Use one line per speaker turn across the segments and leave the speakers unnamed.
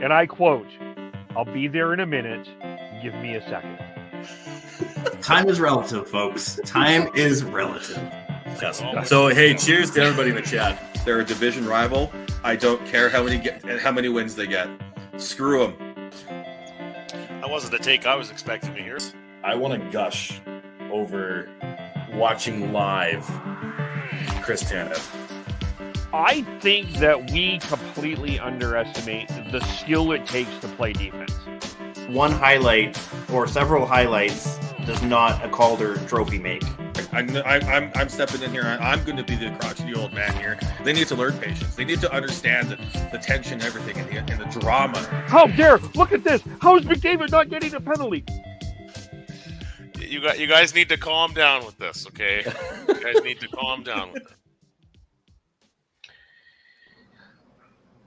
and I quote, "I'll be there in a minute. Give me a second."
Time is relative, folks. Time is relative.
Yes. So, hey, cheers to everybody in the chat. They're a division rival. I don't care how many wins they get. Screw them.
That wasn't the take I was expecting to hear.
I want to gush over watching live Chris Tanev.
I think that we completely underestimate the skill it takes to play defense.
One highlight or several highlights does not a Calder trophy make.
I'm stepping in here. I'm going to be the crotchety old man here. They need to learn patience. They need to understand the tension and everything and the drama.
How dare! Look at this! How is McDavid not getting a penalty?
You guys need to calm down with this, okay? You guys need to calm down with it.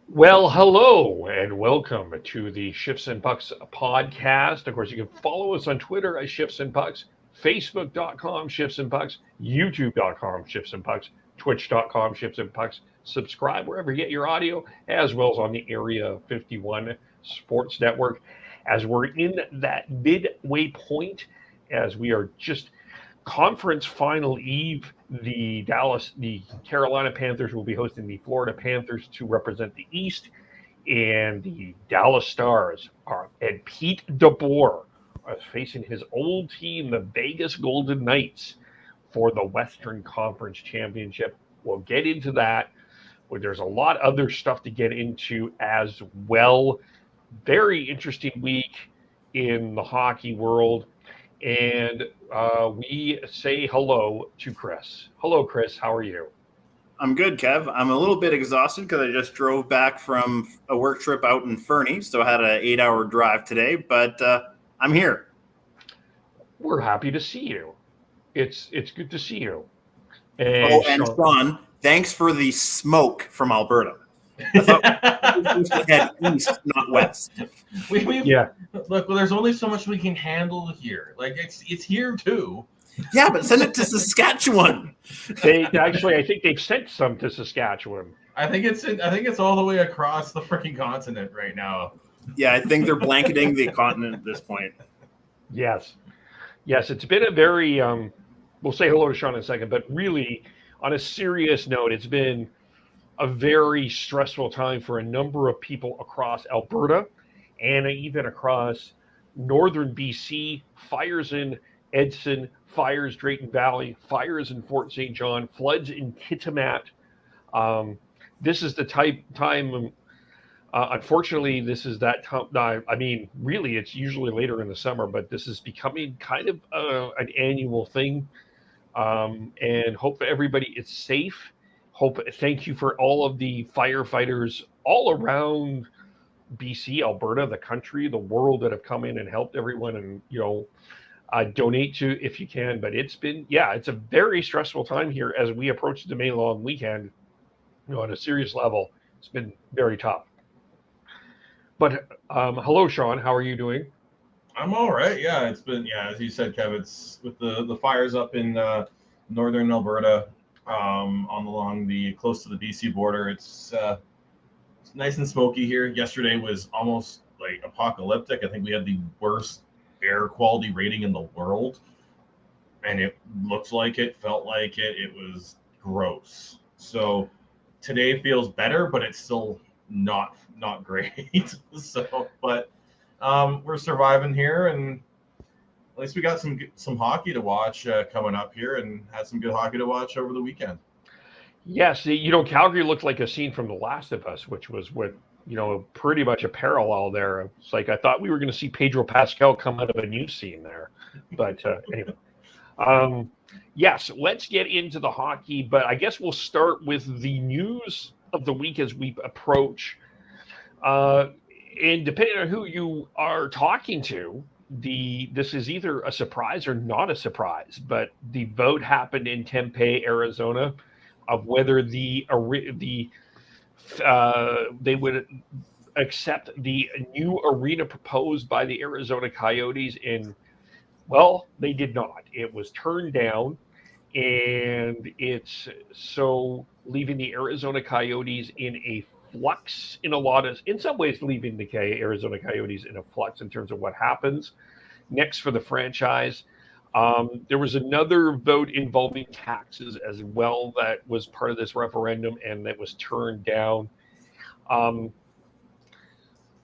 Well, hello and welcome to the Shifts and Pucks podcast. Of course, you can follow us on Twitter at Shifts and Pucks, Facebook.com Shifts and Pucks, YouTube.com Shifts and Pucks, Twitch.com Shifts and Pucks. Subscribe wherever you get your audio, as well as on the Area 51 Sports Network. As we're in that midway point, as we are just conference final eve, the Carolina Panthers will be hosting the Florida Panthers to represent the East, and the Dallas Stars and Pete DeBoer is facing his old team, the Vegas Golden Knights, for the Western Conference Championship. We'll get into that. There's a lot of other stuff to get into as well. Very interesting week in the hockey world. And we say hello to Chris. Hello, Chris. How are you?
I'm good, Kev. I'm a little bit exhausted because I just drove back from a work trip out in Fernie, so I had an 8-hour drive today, but I'm here.
We're happy to see you. It's good to see you.
And Sean, thanks for the smoke from Alberta. I thought we were supposed to head east, not west.
Yeah. Look, there's only so much we can handle here. Like it's here too.
Yeah, but send it to Saskatchewan.
I think they've sent some to Saskatchewan.
I think it's all the way across the freaking continent right now.
Yeah, I think they're blanketing the continent at this point.
Yes, it's been a very. We'll say hello to Sean in a second, but really, on a serious note, it's been a very stressful time for a number of people across Alberta and even across northern BC. Fires in Edson, fires Drayton Valley, fires in Fort St. John, floods in Kitimat. This is the time. Unfortunately, this is that time. I mean, really, it's usually later in the summer, but this is becoming kind of an annual thing. And hope everybody is safe. Thank you for all of the firefighters all around BC, Alberta, the country, the world that have come in and helped everyone, and donate to if you can. But it's a very stressful time here as we approach the May long weekend. On a serious level, it's been very tough. But hello, Sean. How are you doing?
I'm all right. Yeah, it's been as you said, Kev. It's with the fires up in northern Alberta. Along the close to the BC border, it's nice and smoky here. Yesterday was almost like apocalyptic. I think we had the worst air quality rating in the world, and it looked like it, felt like it. It was gross. So today feels better, but it's still not great. But we're surviving here, and at least we got some hockey to watch coming up here, and had some good hockey to watch over the weekend.
Yes, Calgary looked like a scene from The Last of Us, which was pretty much a parallel there. It's like I thought we were going to see Pedro Pascal come out of a new scene there. But anyway, yes, let's get into the hockey. But I guess we'll start with the news of the week as we approach. And depending on who you are talking to, this is either a surprise or not a surprise, but the vote happened in Tempe, Arizona, of whether they would accept the new arena proposed by the Arizona Coyotes. And well, they did not. It was turned down, and it's so leaving the Arizona Coyotes in a flux in some ways, leaving the Arizona Coyotes in a flux in terms of what happens next for the franchise. There was another vote involving taxes as well that was part of this referendum and that was turned down.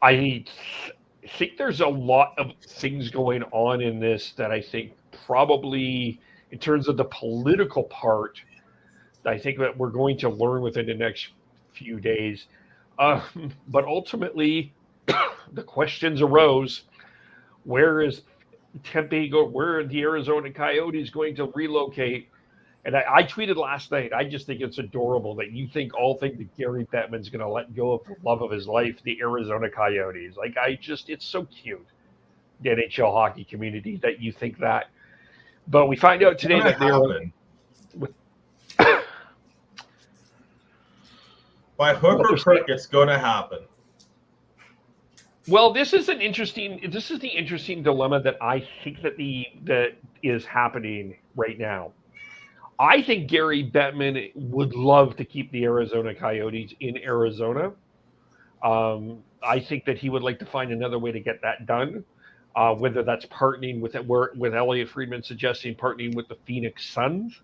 I think there's a lot of things going on in this that I think probably, in terms of the political part, I think that we're going to learn within the next few days. But ultimately, the questions arose: where is Tempe go? Where are the Arizona Coyotes going to relocate? And I tweeted last night, I just think it's adorable that you think that Gary Bettman's going to let go of the love of his life, the Arizona Coyotes. Like, it's so cute, the NHL hockey community, that you think that. But we find out today that they're...
By hook or crook, it's going to happen.
Well, this is the interesting dilemma that I think that is happening right now. I think Gary Bettman would love to keep the Arizona Coyotes in Arizona. I think that he would like to find another way to get that done, whether that's partnering with Elliot Friedman suggesting partnering with the Phoenix Suns.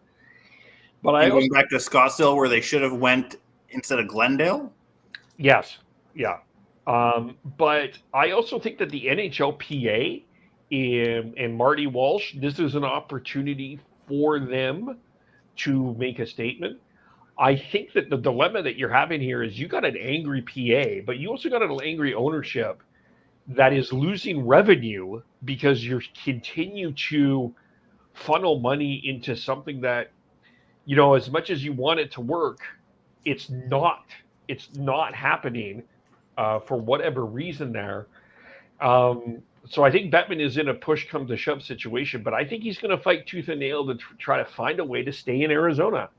But
going back to Scottsdale, where they should have went instead of Glendale.
Yes, yeah. But I also think that the NHL PA and Marty Walsh, this is an opportunity for them to make a statement. I think that the dilemma that you're having here is you got an angry PA, but you also got an angry ownership that is losing revenue because you continue to funnel money into something that, as much as you want it to work, it's not happening for whatever reason there. So I think Bettman is in a push come to shove situation, but I think he's going to fight tooth and nail to try to find a way to stay in Arizona.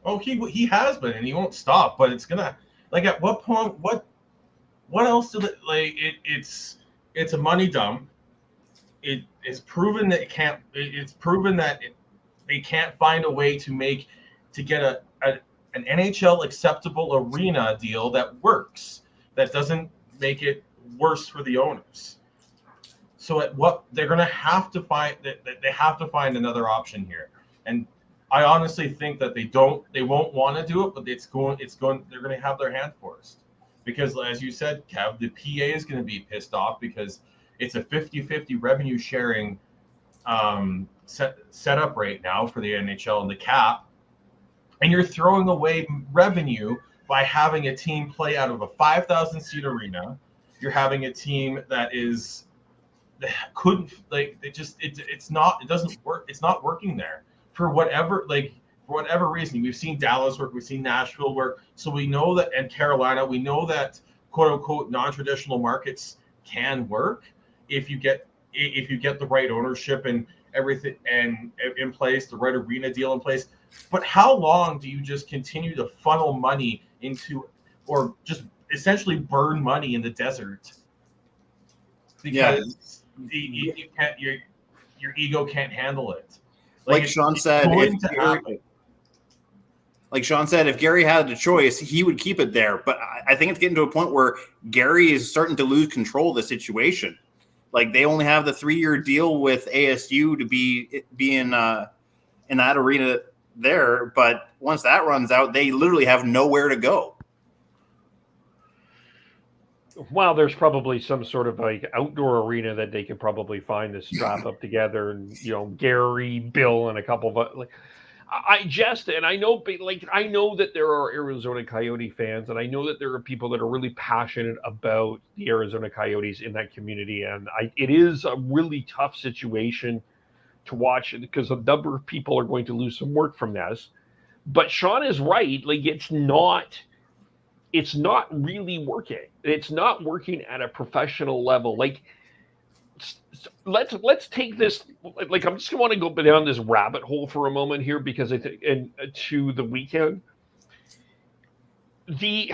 Oh, he has been, and he won't stop. But it's gonna, like, at what point? What else do it's a money dump. It's proven that they can't find a way to get an NHL acceptable arena deal that works, that doesn't make it worse for the owners. So they're going to have to find they have to find another option here. And I honestly think that they won't want to do it, but they're going to have their hand forced, because as you said, Kev, the PA is going to be pissed off because it's a 50-50 revenue sharing set up right now for the NHL and the cap. And you're throwing away revenue by having a team play out of a 5,000 seat arena. You're having a team that it doesn't work. It's not working there for whatever reason. We've seen Dallas work, we've seen Nashville work. So we know that, and Carolina, we know that quote unquote non-traditional markets can work if you get the right ownership and everything and in place, the right arena deal in place. But how long do you just continue to funnel money into, or just essentially burn money in the desert? Because you can't, your ego can't handle it.
Like Sean said, if Gary had the choice, he would keep it there. But I think it's getting to a point where Gary is starting to lose control of the situation. Like, they only have the 3-year deal with ASU to be in that arena there, but once that runs out, they literally have nowhere to go.
Well, there's probably some sort of like outdoor arena that they could probably find to strap up together, and Gary, Bill, and a couple of I know that there are Arizona Coyote fans, and I know that there are people that are really passionate about the Arizona Coyotes in that community, and it is a really tough situation to watch because a number of people are going to lose some work from this. But Sean is right. Like, it's not really working. It's not working at a professional level. Like, let's take this. Like, I'm just going to want to go down this rabbit hole for a moment here, because I think, and to the weekend, and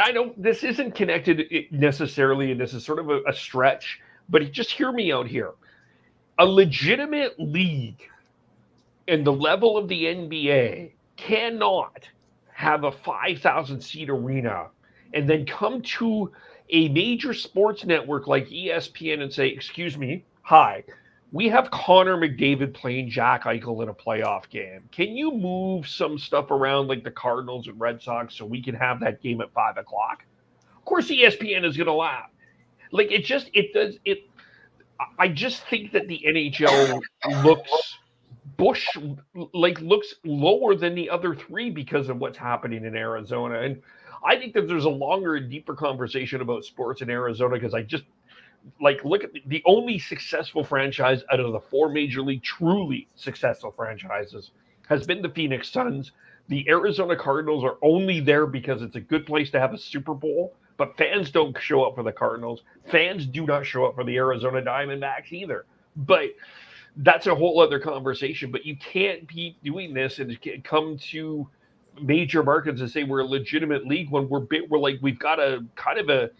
I know this isn't connected necessarily, and this is sort of a stretch, but just hear me out here. A legitimate league and the level of the NBA cannot have a 5,000 seat arena and then come to a major sports network like ESPN and say, excuse me, hi, we have Connor McDavid playing Jack Eichel in a playoff game. Can you move some stuff around like the Cardinals and Red Sox so we can have that game at 5 o'clock? Of course, ESPN is going to laugh. Like I just think that the NHL looks looks lower than the other three because of what's happening in Arizona. And I think that there's a longer and deeper conversation about sports in Arizona because I just look at the only successful franchise out of the four major league truly successful franchises has been the Phoenix Suns. The Arizona Cardinals are only there because it's a good place to have a Super Bowl, but fans don't show up for the Cardinals. Fans do not show up for the Arizona Diamondbacks either. But that's a whole other conversation. But you can't be doing this and come to major markets and say we're a legitimate league when we've got a kind of the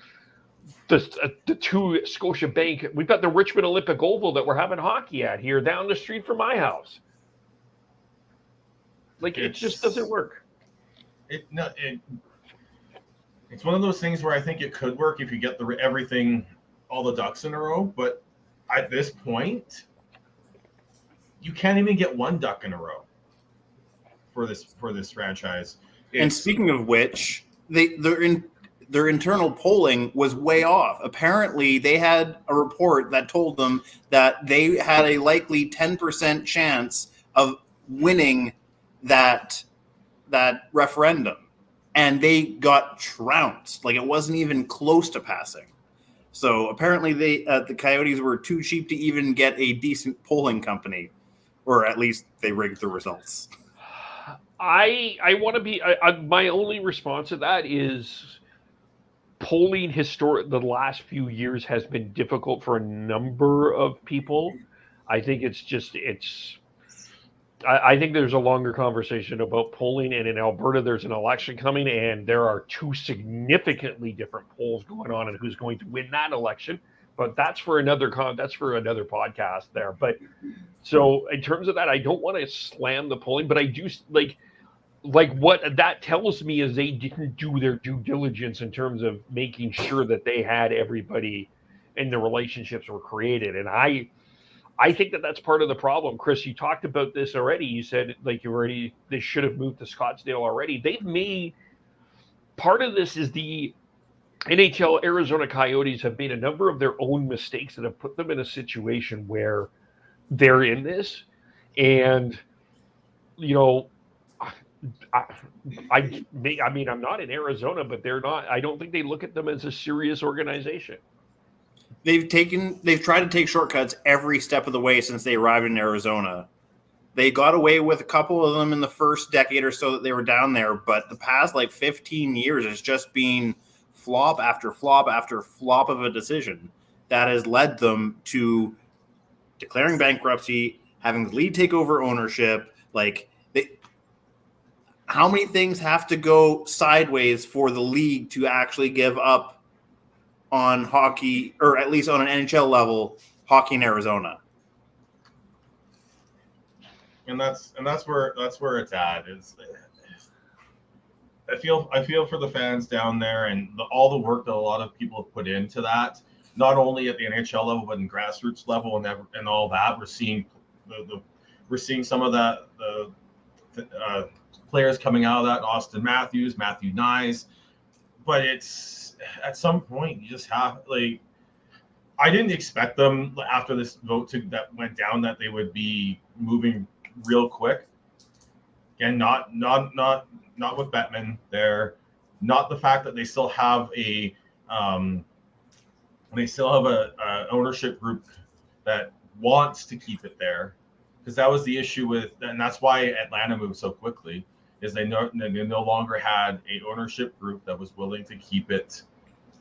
two Scotiabank. We've got the Richmond Olympic Oval that we're having hockey at here down the street from my house. It just doesn't work.
It's one of those things where I think it could work if you get everything, all the ducks in a row. But at this point, you can't even get one duck in a row for this franchise.
And speaking of which, their internal polling was way off. Apparently, they had a report that told them that they had a likely 10% chance of winning that referendum, and they got trounced. It wasn't even close to passing. So apparently, the Coyotes were too cheap to even get a decent polling company, or at least they rigged the results.
I want to be. My only response to that is polling the last few years has been difficult for a number of people. I think I think there's a longer conversation about polling, and in Alberta, there's an election coming, and there are two significantly different polls going on, and who's going to win that election. But that's for another podcast there. But so in terms of that, I don't want to slam the polling, but I do what that tells me is they didn't do their due diligence in terms of making sure that they had everybody and the relationships were created. And I think that that's part of the problem. Chris, you talked about this already. You said they should have moved to Scottsdale already. They've made part of this is the NHL Arizona Coyotes have made a number of their own mistakes that have put them in a situation where they're in this. And, I mean, I'm not in Arizona, but they're not. I don't think they look at them as a serious organization.
They've tried to take shortcuts every step of the way since they arrived in Arizona. They got away with a couple of them in the first decade or so that they were down there, but the past 15 years has just been flop after flop after flop of a decision that has led them to declaring bankruptcy, having the league take over ownership. How many things have to go sideways for the league to actually give up on hockey, or at least on an NHL level, hockey in Arizona?
And that's where it's at. I feel for the fans down there and all the work that a lot of people have put into that, not only at the NHL level but in grassroots level and all that. We're seeing some of that players coming out of that, Austin Matthew Nyes, but it's at some point you just have I didn't expect them after this vote that went down that they would be moving real quick. Again, not with Bettman there, not the fact that they still have a ownership group that wants to keep it there, because that was the issue and that's why Atlanta moved so quickly, is they no longer had a ownership group that was willing to keep it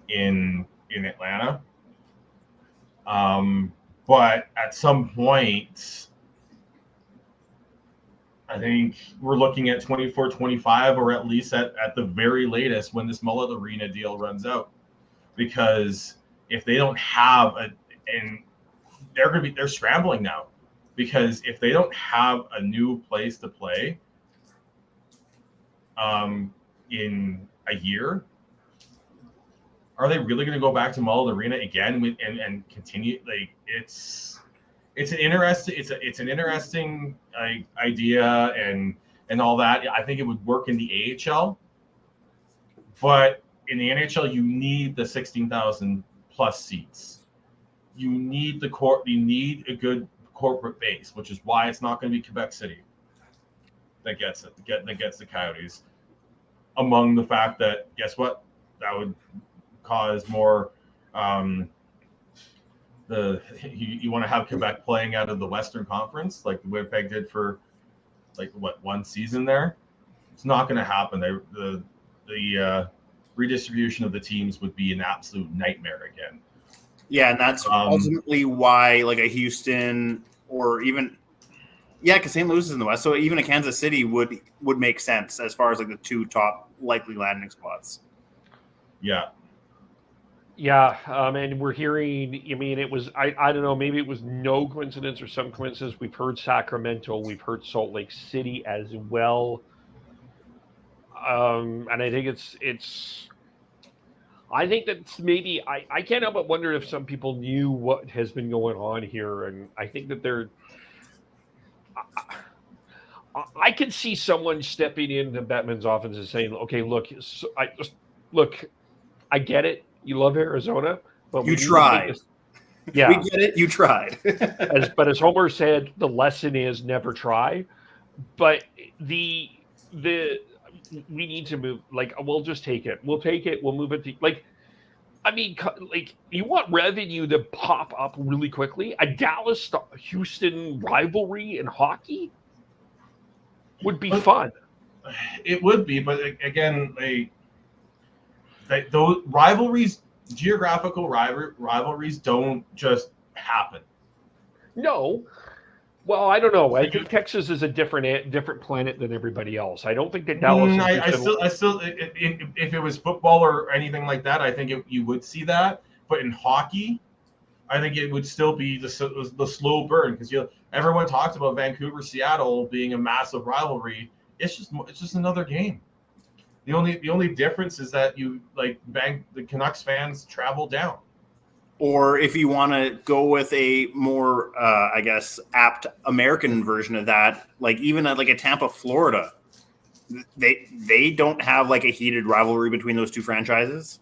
in Atlanta. But at some point, I think we're looking at 24-25, or at least at the very latest when this Mullet Arena deal runs out. Because if they don't have they're scrambling now, because if they don't have a new place to play in a year, are they really going to go back to Mullet Arena again and continue? Like it's an interesting idea and all that. I think it would work in the AHL, but in the NHL, you need the 16,000 plus seats. You need You need a good corporate base, which is why it's not going to be Quebec City that gets the Coyotes. Among the fact that, guess what, that would cause more. You want to have Quebec playing out of the Western Conference like Winnipeg did for one season there. It's not going to happen. The redistribution of the teams would be an absolute nightmare again.
Yeah, and that's ultimately why like a Houston or even because St. Louis is in the West, so even a Kansas City would make sense as far as like the two top likely landing spots.
Yeah.
Yeah, and we're hearing, I mean, it was, I don't know, maybe it was no coincidence or some coincidence. We've heard Sacramento, we've heard Salt Lake City as well. And I think I think that's maybe, I can't help but wonder if some people knew what has been going on here. And I think that I can see someone stepping into Bettman's office and saying, okay, look, I get it. You love Arizona, but
you tried.
Yeah,
we get it. You tried.
But as Homer said, the lesson is never try. But we need to move. Like, we'll just take it. We'll take it. We'll move it to you want revenue to pop up really quickly. A Dallas-Houston rivalry in hockey would be fun.
It would be, but again, those rivalries, geographical rivalries, don't just happen.
No. Well, I don't know. I think Texas is a different planet than everybody else. I don't think that Dallas.
I still, if it was football or anything like that, I think you would see that. But in hockey, I think it would still be the slow burn because everyone talks about Vancouver, Seattle being a massive rivalry. It's just another game. The only difference is that the Canucks fans travel down.
Or if you want to go with a more, I guess, apt American version of that, like even at like a Tampa, Florida, they don't have like a heated rivalry between those two franchises.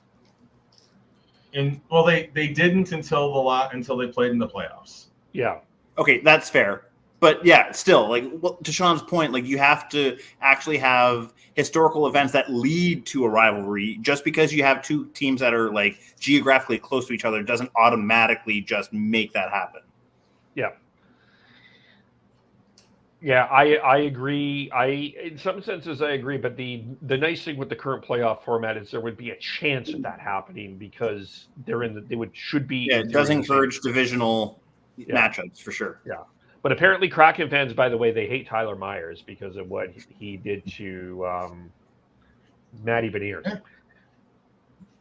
And well, they didn't until they played in the playoffs.
Yeah.
Okay, that's fair. But yeah, still, like to Sean's point, like you have to actually have historical events that lead to a rivalry. Just because you have two teams that are like geographically close to each other doesn't automatically just make that happen.
Yeah. Yeah, I agree. In some senses, I agree. But the nice thing with the current playoff format is there would be a chance of that happening because should be.
Yeah, it does encourage divisional matchups for sure.
Yeah. But apparently, Kraken fans, by the way, they hate Tyler Myers because of what he did to Matty Beniers. Yeah.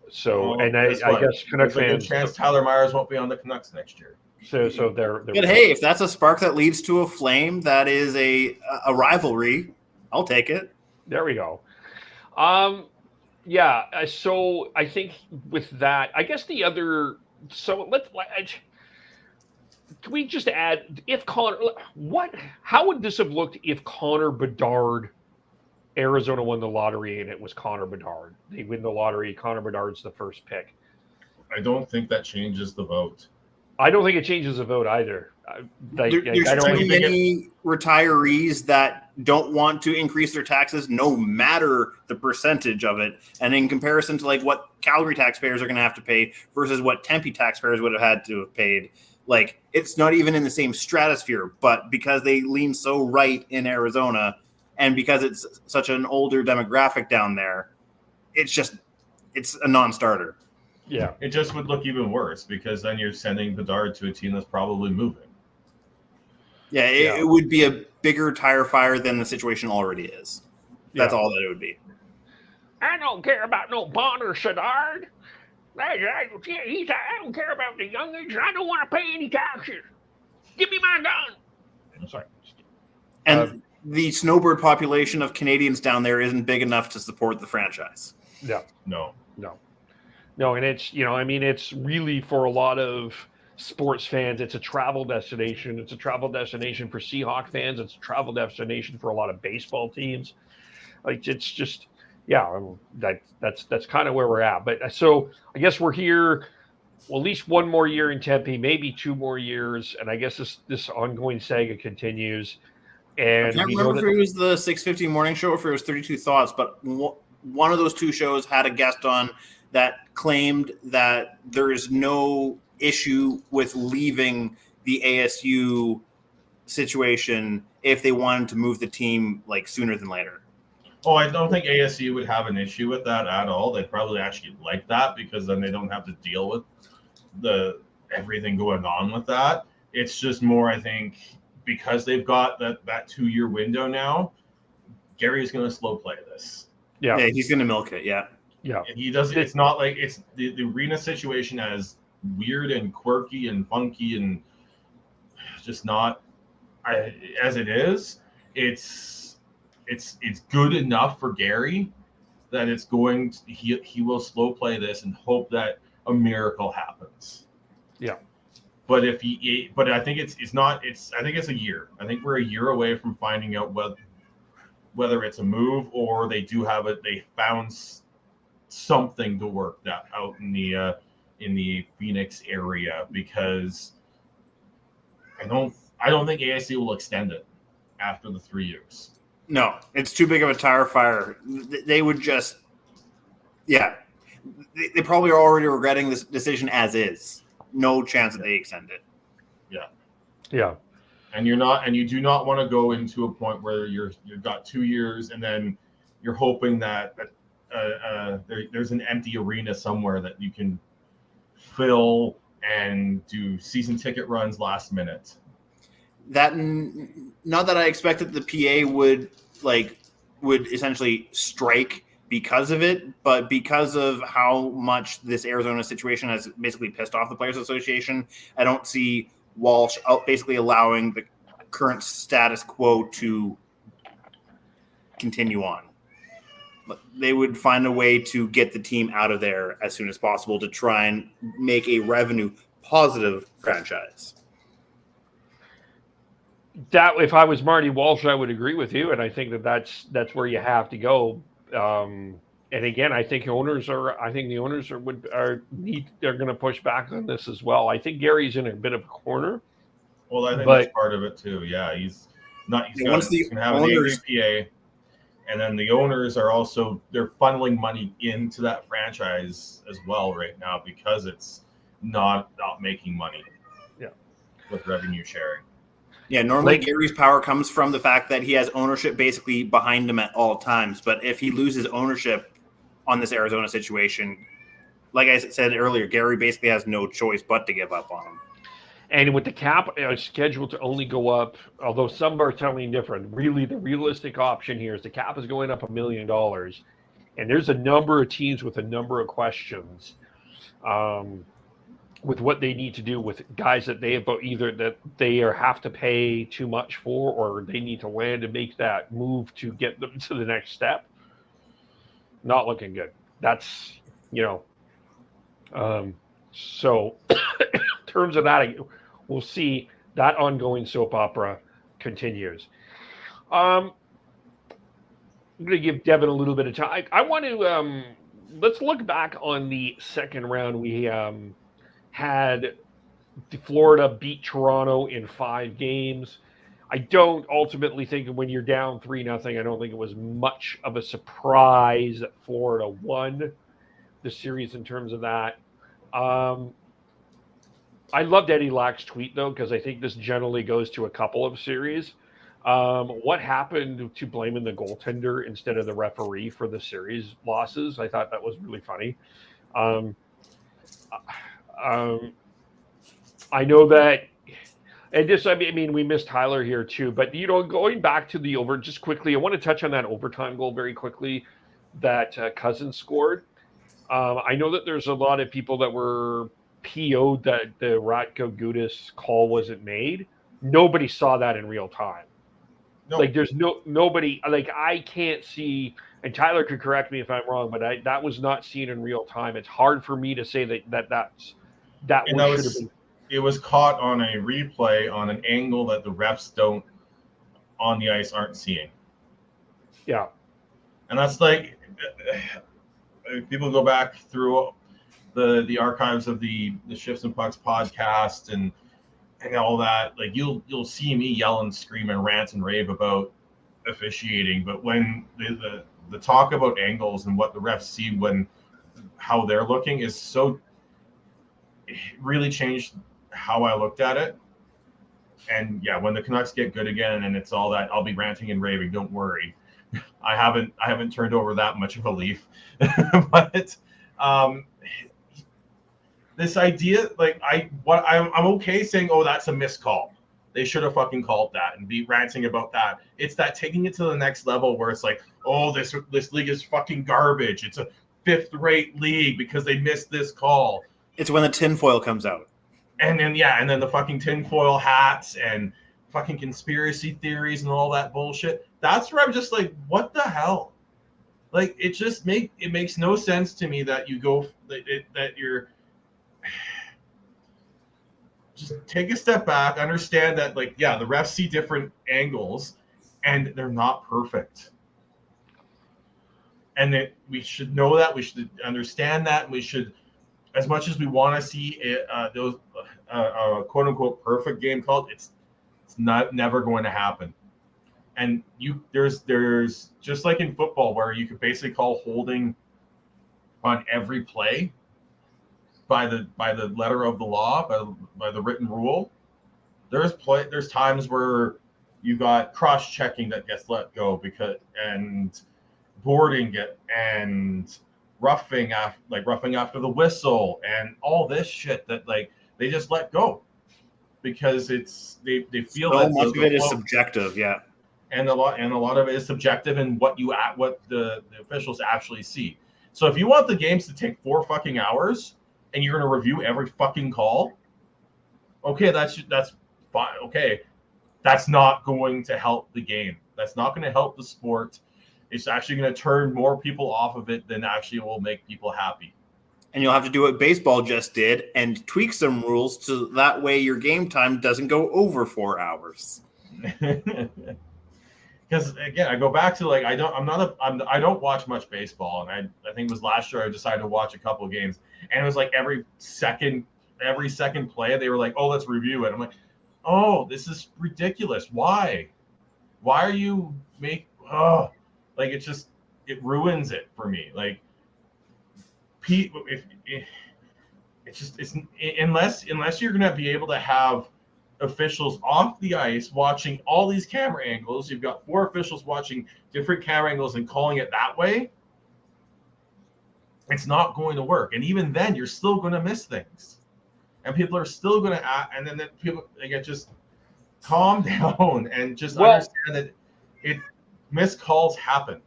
So, and I guess Canucks fans.
There's a good chance Tyler Myers won't be on the Canucks next year.
So they're.
But hey, if that's a spark that leads to a flame, that is a rivalry. I'll take it.
There we go. Yeah. So I think with that, I guess the other. So can we just add if Connor? How would this have looked if Connor Bedard, Arizona won the lottery and it was Connor Bedard? They win the lottery. Connor Bedard's the first pick.
I don't think that changes the vote.
I don't think it changes the vote either.
There's too many retirees that don't want to increase their taxes, no matter the percentage of it. And in comparison to like what Calgary taxpayers are going to have to pay versus what Tempe taxpayers would have had to have paid. Like, it's not even in the same stratosphere, but because they lean so right in Arizona and because it's such an older demographic down there, it's a non-starter.
Yeah.
It just would look even worse because then you're sending Bedard to a team that's probably moving.
Yeah, it would be a bigger tire fire than the situation already is. That's all that it would be.
I don't care about no Bonner Sedard. I don't care about the youngins. I don't want to pay any taxes. Give me my gun.
Sorry.
And the snowbird population of Canadians down there isn't big enough to support the franchise.
Yeah.
No.
No, and it's, I mean, it's really for a lot of sports fans, it's a travel destination. It's a travel destination for Seahawk fans. It's a travel destination for a lot of baseball teams. Like it's just, yeah, that's kind of where we're at. But so I guess we're here, well, at least one more year in Tempe, maybe 2 more years, and I guess this ongoing saga continues.
I
And
can't
we know
remember
that
if it was the 6:50 morning show or if it was 32 Thoughts, but one of those two shows had a guest on that claimed that there is no issue with leaving the ASU situation if they wanted to move the team like sooner than later.
Oh, I don't think ASU would have an issue with that at all. They'd probably actually like that because then they don't have to deal with the everything going on with that. It's just more, I think, because they've got that 2-year window now. Gary's going to slow play this.
yeah,
he's going to milk it. Yeah.
And he doesn't. It's not like it's the arena situation as weird and quirky and funky and just not as it is. It's good enough for Gary that it's going. He will slow play this and hope that a miracle happens.
Yeah.
But but I think it's not. I think it's a year. I think we're a year away from finding out whether it's a move or they found something to work that out in the Phoenix area, because I don't think ASC will extend it after the 3 years.
No, it's too big of a tire fire. They would just, yeah, they probably are already regretting this decision as is. No chance that they extend it.
Yeah.
And you do not want to go into a point where you've got 2 years and then you're hoping that there's an empty arena somewhere that you can fill and do season ticket runs last minute.
That, not that I expected the PA would essentially strike because of it, but because of how much this Arizona situation has basically pissed off the Players Association, I don't see Walsh basically allowing the current status quo to continue on. They would find a way to get the team out of there as soon as possible to try and make a revenue positive franchise.
That, if I was Marty Walsh, I would agree with you, and I think that's where you have to go. And again, I think the owners are going to push back on this as well. I think Gary's in a bit of a corner.
Well, I think that's part of it too. Yeah, he's going to have an APA, and then the owners are they're funneling money into that franchise as well right now because it's not making money.
Yeah,
with revenue sharing.
Yeah, normally Gary's power comes from the fact that he has ownership basically behind him at all times. But if he loses ownership on this Arizona situation, like I said earlier, Gary basically has no choice but to give up on him. And
with the cap scheduled to only go up, although some are telling different, really the realistic option here is the cap is going up $1 million. And there's a number of teams with a number of questions. With what they need to do with guys that they have to pay too much for, or they need to land and make that move to get them to the next step. Not looking good. That's, so in terms of that, we'll see that ongoing soap opera continues. I'm going to give Devin a little bit of time. I want to, let's look back on the second round. We, had Florida beat Toronto in 5 games. I don't ultimately think when you're down 3-0, I don't think it was much of a surprise that Florida won the series in terms of that. I loved Eddie Lack's tweet, though, because I think this generally goes to a couple of series. What happened to blaming the goaltender instead of the referee for the series losses? I thought that was really funny. I know that, and just, I mean, we missed Tyler here too, but, going back to just quickly, I want to touch on that overtime goal very quickly that Cousins scored. I know that there's a lot of people that were PO'd that the Ratko Gudas call wasn't made. Nobody saw that in real time.
No.
Like there's nobody, like I can't see, and Tyler could correct me if I'm wrong, but that was not seen in real time. It's hard for me to say that
And
should have been.
it was caught on a replay on an angle that the refs don't on the ice aren't seeing.
Yeah.
And that's like, if people go back through the archives of the Shifts and Pucks podcast and all that, like you'll see me yell and scream and rant and rave about officiating. But when the talk about angles and what the refs see when how they're looking is so, it really changed how I looked at it. And yeah, when the Canucks get good again and it's all that, I'll be ranting and raving. Don't worry. I haven't turned over that much of a leaf. But this idea, like I'm okay saying, oh, that's a missed call. They should have fucking called that and be ranting about that. It's that taking it to the next level where it's like, oh, this league is fucking garbage. It's a fifth-rate league because they missed this call.
It's when the tinfoil comes out.
And then the fucking tinfoil hats and fucking conspiracy theories and all that bullshit. That's where I'm just like, what the hell? Like, it makes no sense to me that you go that you're just take a step back, understand that, like, yeah, the refs see different angles and they're not perfect. And that we should know that, we should understand that, and we should, as much as we want to see those quote unquote perfect game called, it's never going to happen. And there's just like in football where you could basically call holding on every play by the letter of the law, by the written rule. There's times where you got cross checking that gets let go and boarding and roughing after the whistle and all this shit that, like, they just let go because they feel
so
that
much of it is subjective, yeah.
And a lot of it is subjective in what the officials actually see. So if you want the games to take 4 fucking hours and you're going to review every fucking call, okay, that's fine. Okay, that's not going to help the game. That's not going to help the sport. It's actually going to turn more people off of it than actually will make people happy.
And you'll have to do what baseball just did and tweak some rules so that way your game time doesn't go over 4 hours.
Because again, I go back to, like, I don't watch much baseball, and I think it was last year I decided to watch a couple of games, and it was like every second play they were like, oh, let's review it. I'm like, oh, this is ridiculous. Why are you like, it ruins it for me. Like, unless you're gonna be able to have officials off the ice watching all these camera angles, you've got 4 officials watching different camera angles and calling it that way, it's not going to work. And even then, you're still going to miss things, and people are still going to and then people, again, just calm down and just understand that missed calls happen.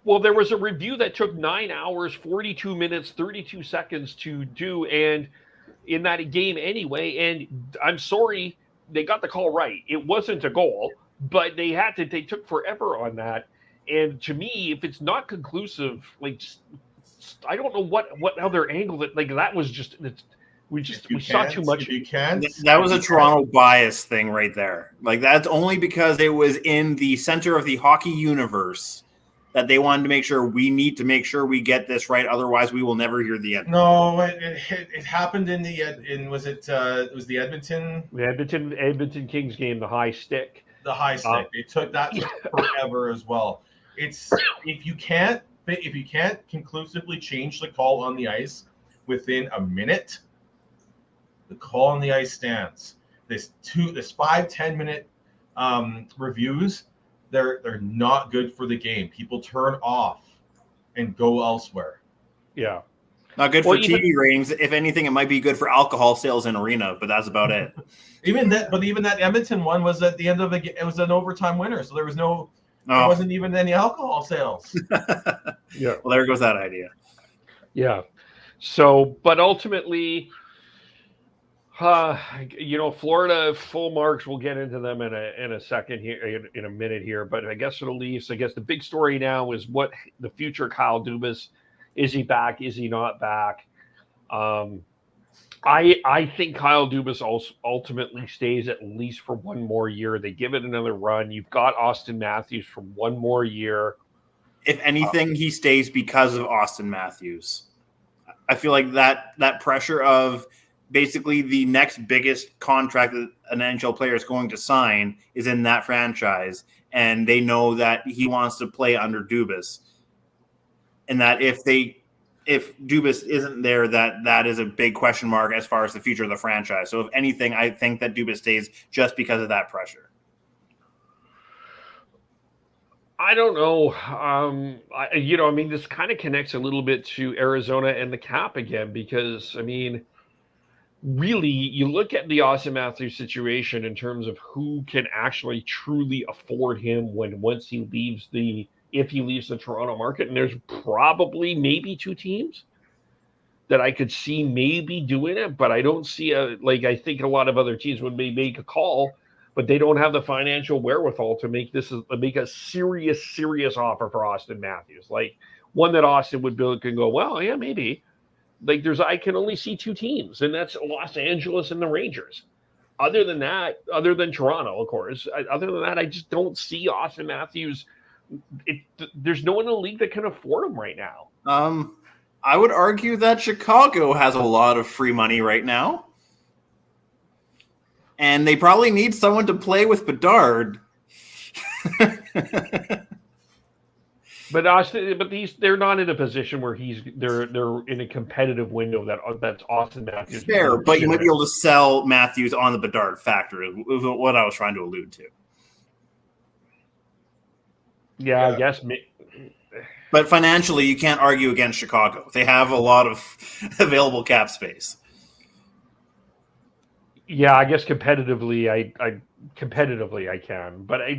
Well, there was a review that took 9 hours, 42 minutes, 32 seconds to do, and in that game anyway. And I'm sorry, they got the call right. It wasn't a goal, but they took forever on that. And to me, if it's not conclusive, like, I don't know what other angle that was just, we saw too much.
You can't.
That was a Toronto bias thing right there. Like, that's only because it was in the center of the hockey universe that they wanted to make sure we need to make sure we get this right. Otherwise, we will never hear the end.
No, it happened was the
Edmonton Kings game, the high stick.
The high stick. It took that forever as well. It's if you can't conclusively change the call on the ice within a minute, the call on the ice stands. This 5-10 minute reviews, they're not good for the game. People turn off and go elsewhere.
Yeah.
Not good for TV ratings. If anything, it might be good for alcohol sales in arena, but that's about it.
Even that Edmonton one was at the end of the game. It was an overtime winner, so there wasn't even any alcohol sales.
Yeah.
Well, there goes that idea.
Yeah. So, but ultimately, Florida full marks. We'll get into them in a second here, in a minute here. But I guess for the Leafs, I guess the big story now is what the future Kyle Dubas. Is he back? Is he not back? I think Kyle Dubas also ultimately stays at least for one more year. They give it another run. You've got Austin Matthews for one more year.
If anything, he stays because of Austin Matthews. I feel like that pressure of basically the next biggest contract that an NHL player is going to sign is in that franchise, and they know that he wants to play under Dubas, and that if Dubas isn't there, that is a big question mark as far as the future of the franchise. So if anything, I think that Dubas stays just because of that pressure.
I don't know. This kind of connects a little bit to Arizona and the cap again, because, really, you look at the Austin Matthews situation in terms of who can actually truly afford him if he leaves the Toronto market, and there's probably maybe two teams that I could see maybe doing it, but I don't see I think a lot of other teams would make a call, but they don't have the financial wherewithal to make a serious offer for Austin Matthews. Like one that Austin would build can go, well, yeah, maybe. Like I can only see two teams, and that's Los Angeles and the Rangers. Other than Toronto, of course, I just don't see Austin Matthews. There's no one in the league that can afford him right now.
I would argue that Chicago has a lot of free money right now. And they probably need someone to play with Bedard.
But they're not in a position where they're in a competitive window that's Austin Matthews.
Fair, but you might be able to sell Matthews on the Bedard factor, is what I was trying to allude to.
Yeah, I guess.
But financially, you can't argue against Chicago. They have a lot of available cap space.
Yeah, I guess competitively, I can, but I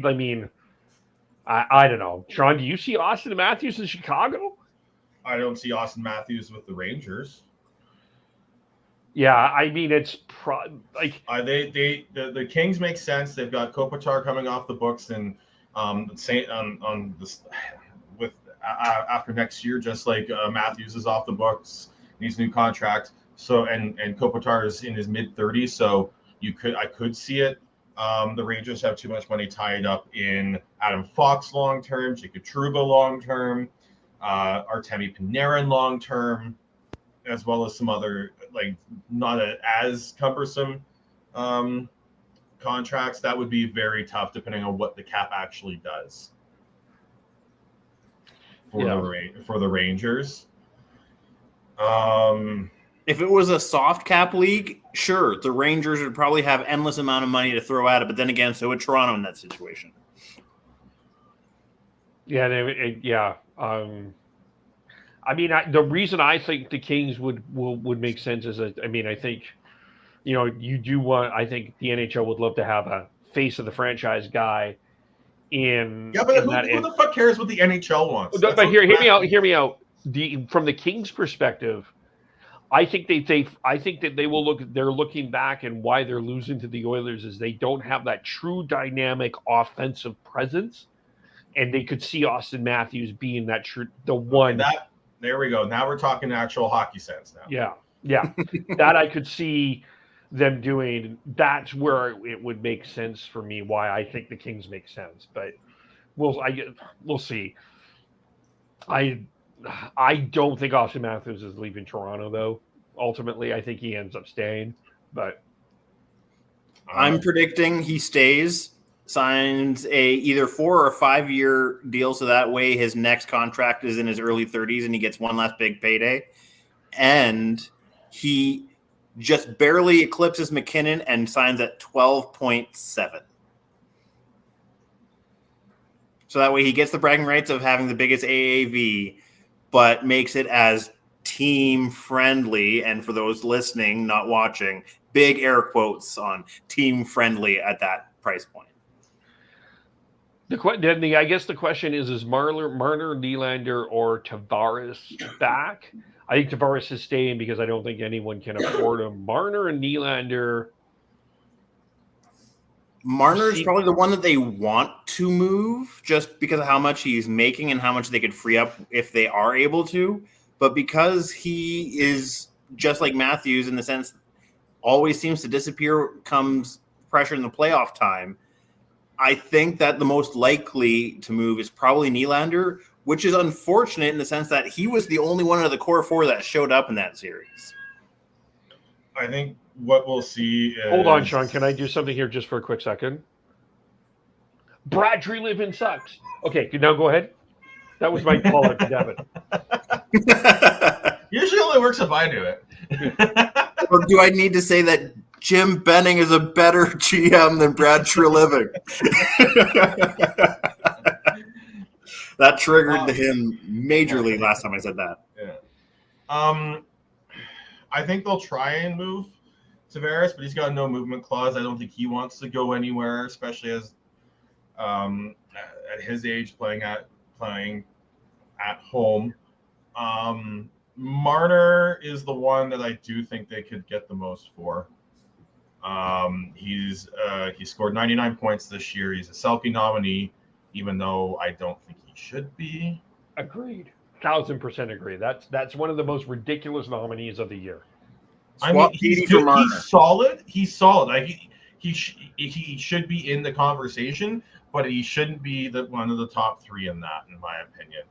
don't know. Sean, do you see Austin Matthews in Chicago?
I don't see Austin Matthews with the Rangers.
Yeah, it's
the Kings make sense. They've got Kopitar coming off the books, and after next year, just like Matthews is off the books, needs a new contract. So and Kopitar is in his mid-30s, so I could see it. The Rangers have too much money tied up in Adam Fox long term, Jacob Trouba long term, Artemi Panarin long term, as well as some other not as cumbersome contracts. That would be very tough depending on what the cap actually does for the Rangers.
If it was a soft cap league, sure, the Rangers would probably have endless amount of money to throw at it. But then again, so would Toronto in that situation.
Yeah, the reason I think the Kings would make sense is that I think, you do want. I think the NHL would love to have a face of the franchise guy in.
Yeah, but who the fuck cares what the NHL wants?
But hear me out. From the Kings' perspective, I think that they will look. They're looking back, and why they're losing to the Oilers is they don't have that true dynamic offensive presence, and they could see Austin Matthews being the one.
There we go. Now we're talking actual hockey sense. Now.
Yeah, that I could see them doing. That's where it would make sense for me. Why I think the Kings make sense, but we'll see. I don't think Austin Matthews is leaving Toronto, though. Ultimately, I think he ends up staying. But
I'm predicting he stays, signs a either 4 or 5 year deal, so that way his next contract is in his early 30s and he gets one last big payday. And he just barely eclipses McKinnon and signs at 12.7. So that way he gets the bragging rights of having the biggest AAV, but makes it as team friendly. And for those listening, not watching, big air quotes on team friendly at that price point.
I guess the question is Marner, Nylander, or Tavares back? I think Tavares is staying because I don't think anyone can afford him. Marner and Nylander.
Marner's probably the one that they want to move just because of how much he's making and how much they could free up if they are able to. But because he is just like Matthews in the sense always seems to disappear comes pressure in the playoff time, I think that the most likely to move is probably Nylander, which is unfortunate in the sense that he was the only one of the core four that showed up in that series.
I think what we'll see is...
Hold on, Sean. Can I do something here just for a quick second? Brad Treliving sucks. Okay, now go ahead. That was my call out to Devin.
Usually only works if I do it.
Or do I need to say that Jim Benning is a better GM than Brad Treliving? That triggered him majorly last time I said that.
Yeah. I think they'll try and move Tavares, but he's got no movement clause. I don't think he wants to go anywhere, especially as at his age playing at home. Marner is the one that I do think they could get the most for. He scored 99 points this year. He's a Selke nominee, even though I don't think he should be.
Agreed. 1000% agree. That's one of the most ridiculous nominees of the year.
I mean, he's good. He's solid. He's solid. Like he should be in the conversation, but he shouldn't be one of the top three in that, in my opinion.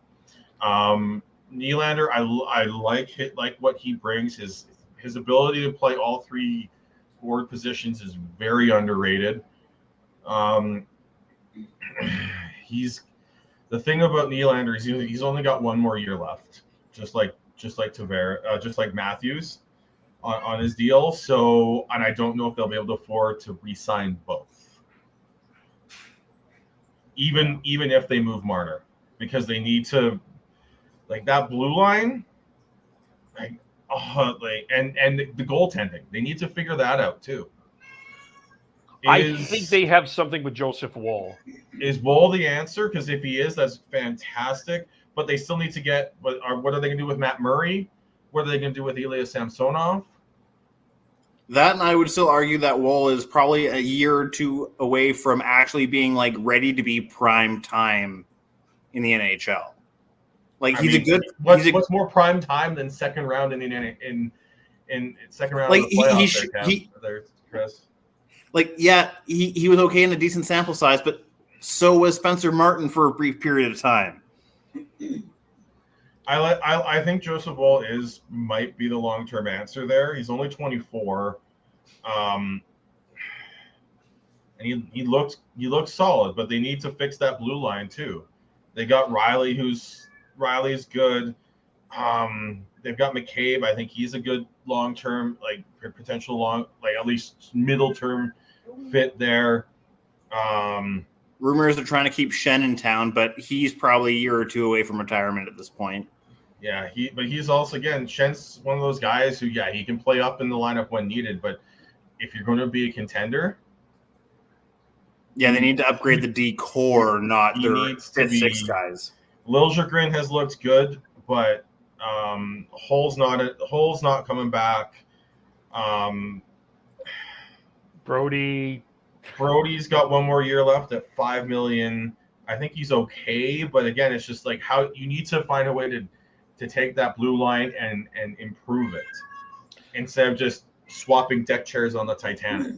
Nylander, I like what he brings. His ability to play all three forward positions is very underrated. The thing about Nylander is he's only got one more year left, just like Tavares, just like Matthews on his deal. So, and I don't know if they'll be able to afford to re-sign both, even if they move Marner, because they need to, like, that blue line, and the goaltending. They need to figure that out too.
I think they have something with Joseph Woll.
Is Woll the answer? Because if he is, that's fantastic. But they still need to get what are they going to do with Matt Murray? What are they going to do with Ilya Samsonov?
That, and I would still argue that Woll is probably a year or two away from actually being like ready to be prime time in the NHL. Like
what's more prime time than second round in second round of the playoffs? Chris.
Like, yeah, he was okay in a decent sample size, but so was Spencer Martin for a brief period of time.
I think Joseph Woll might be the long-term answer there. He's only 24, and he looks solid, but they need to fix that blue line too. They got Riley's good. They've got McCabe. I think he's a good long-term, like potential at least middle-term fit there.
Rumors are trying to keep Shen in town, but he's probably a year or two away from retirement at this point.
Yeah, he's also, again, Shen's one of those guys who, he can play up in the lineup when needed, but if you're going to be a contender,
they need to upgrade the D core, not their 5th, 6th guys.
Liljegren has looked good, but Hull's not coming back. Brody's got one more year left at $5 million. I think he's okay, but again, it's just like how you need to find a way to take that blue line and improve it instead of just swapping deck chairs on the Titanic.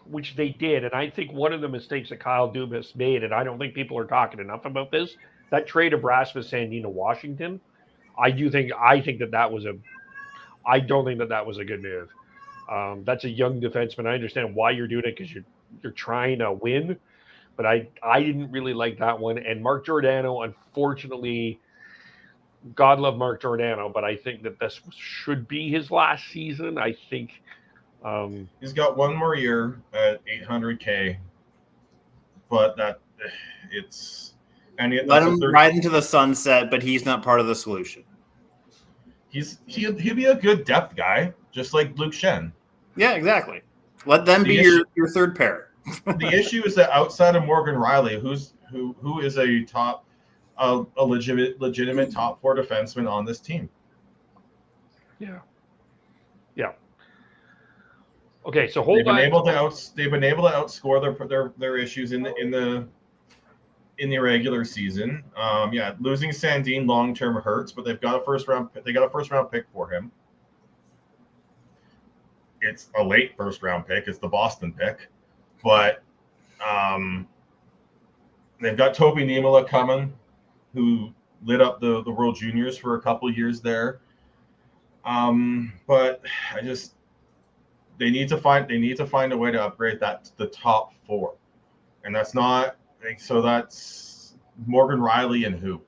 Which they did, and I think one of the mistakes that Kyle Dubas made, and I don't think people are talking enough about this, that trade of Rasmus Sandin to Washington, I don't think that was a good move. That's a young defenseman. I understand why you're doing it because you're trying to win, but I didn't really like that one. And Mark Giordano, unfortunately, God love Mark Giordano, but I think that this should be his last season. I think
he's got one more year at $800K, but let him
ride into the sunset. But he's not part of the solution.
He'll be a good depth guy, just like Luke Shen.
Yeah, exactly. Let them be your third pair.
The issue is that outside of Morgan Riley, who is a top a legitimate top 4 defenseman on this team.
Yeah. Yeah. Okay, so
They've been able to outscore their issues in the regular season. Losing Sandin long term hurts, but they got a first round pick for him. It's a late first round pick. It's the Boston pick, but they've got Topi Niemela coming, who lit up the World Juniors for a couple of years there. But they need to find a way to upgrade that to the top 4, and that's not so. That's Morgan Riley and who?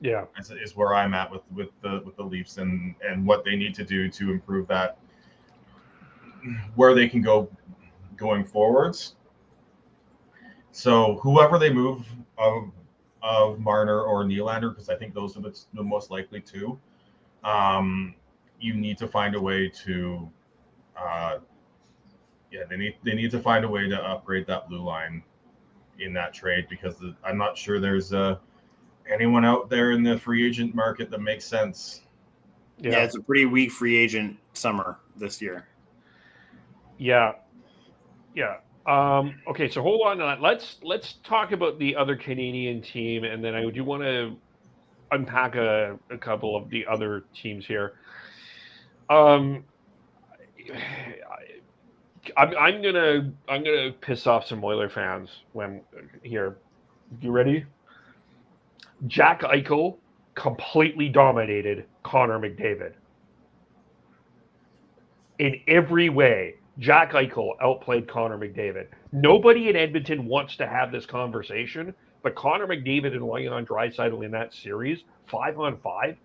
Yeah,
is where I'm at with the Leafs and what they need to do to improve that, where they can go going forwards. So whoever they move of Marner or Nylander, because I think those are the most likely two. You need to find a way to, they need to find a way to upgrade that blue line in that trade, because I'm not sure there's anyone out there in the free agent market that makes sense.
Yeah, it's a pretty weak free agent summer this year.
Yeah. Okay, so hold on to that. Let's talk about the other Canadian team, and then I do want to unpack a couple of the other teams here. I'm gonna piss off some Oiler fans when here. You ready? Jack Eichel completely dominated Connor McDavid. In every way, Jack Eichel outplayed Connor McDavid. Nobody in Edmonton wants to have this conversation, but Connor McDavid and Leon Draisaitl in that series, 5-on-5.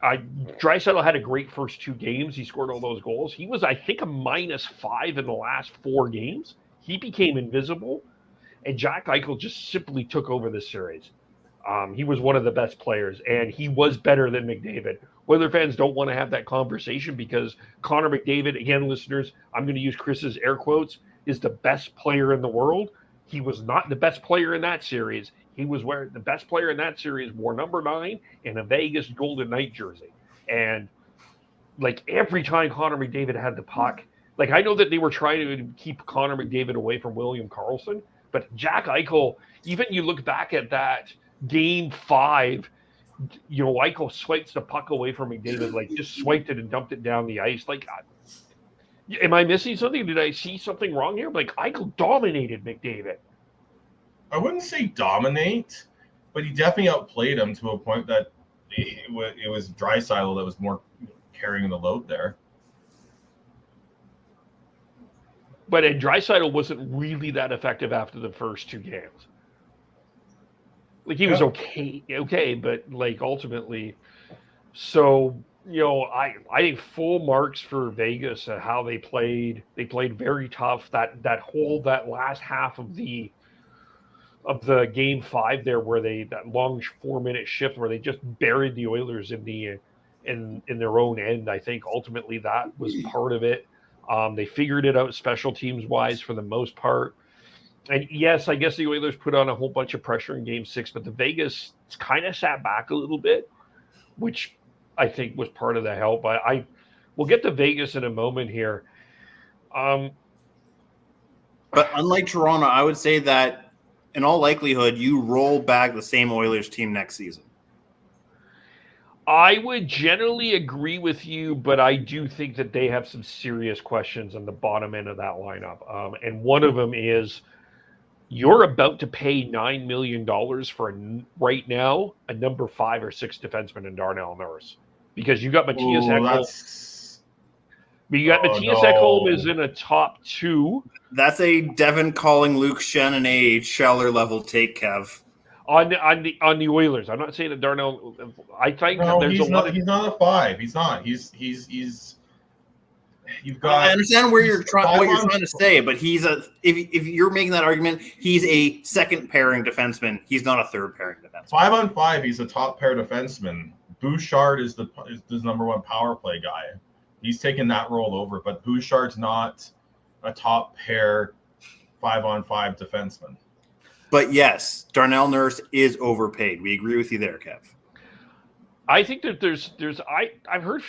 Draisaitl had a great first 2 games. He scored all those goals. He was, I think, a -5 in the last 4 games. He became invisible, and Jack Eichel just simply took over this series. He was one of the best players, and he was better than McDavid. Oiler fans don't want to have that conversation because Connor McDavid, again, listeners, I'm going to use Chris's air quotes, is the best player in the world. He was not the best player in that series. He was the best player in that series wore number 9 in a Vegas Golden Knight jersey. And like every time Connor McDavid had the puck, like I know that they were trying to keep Connor McDavid away from William Karlsson, but Jack Eichel, even you look back at that Game 5, Eichel swipes the puck away from McDavid, like just swiped it and dumped it down the ice. Like, am I missing something? Did I see something wrong here? Like Eichel dominated McDavid.
I wouldn't say dominate, but he definitely outplayed him to a point that it was Draisaitl that was more carrying the load there.
But Draisaitl wasn't really that effective after the first 2 games. Like he was okay, but like ultimately, so I think full marks for Vegas at how they played. They played very tough. That last half of the Game 5 there, where that long 4-minute shift where they just buried the Oilers in their own end. I think ultimately that was part of it. They figured it out special teams wise for the most part. And yes, I guess the Oilers put on a whole bunch of pressure in Game 6, but the Vegas kind of sat back a little bit, which I think was part of the help. We'll get to Vegas in a moment here.
But unlike Toronto, I would say that in all likelihood, you roll back the same Oilers team next season.
I would generally agree with you, but I do think that they have some serious questions on the bottom end of that lineup. And one of them is, you're about to pay $9 million for right now a number 5 or 6 defenseman in Darnell Nurse, because you got Matthias Ekholm. But you got Matthias Ekholm is in a top 2.
That's a Devin calling Luke Shannon a Scheller level take, Kev.
On the Oilers, I'm not saying that Darnell. I think there's
he's not a 5. He's not. He's. You've got.
I understand what you're trying to say, but he's if you're making that argument, he's a second pairing defenseman. He's not a third pairing defenseman.
5-on-5, he's a top pair defenseman. Bouchard is the number 1 power play guy. He's taken that role over, but Bouchard's not a top pair 5-on-5 defenseman.
But yes, Darnell Nurse is overpaid. We agree with you there, Kev.
I think that I've heard,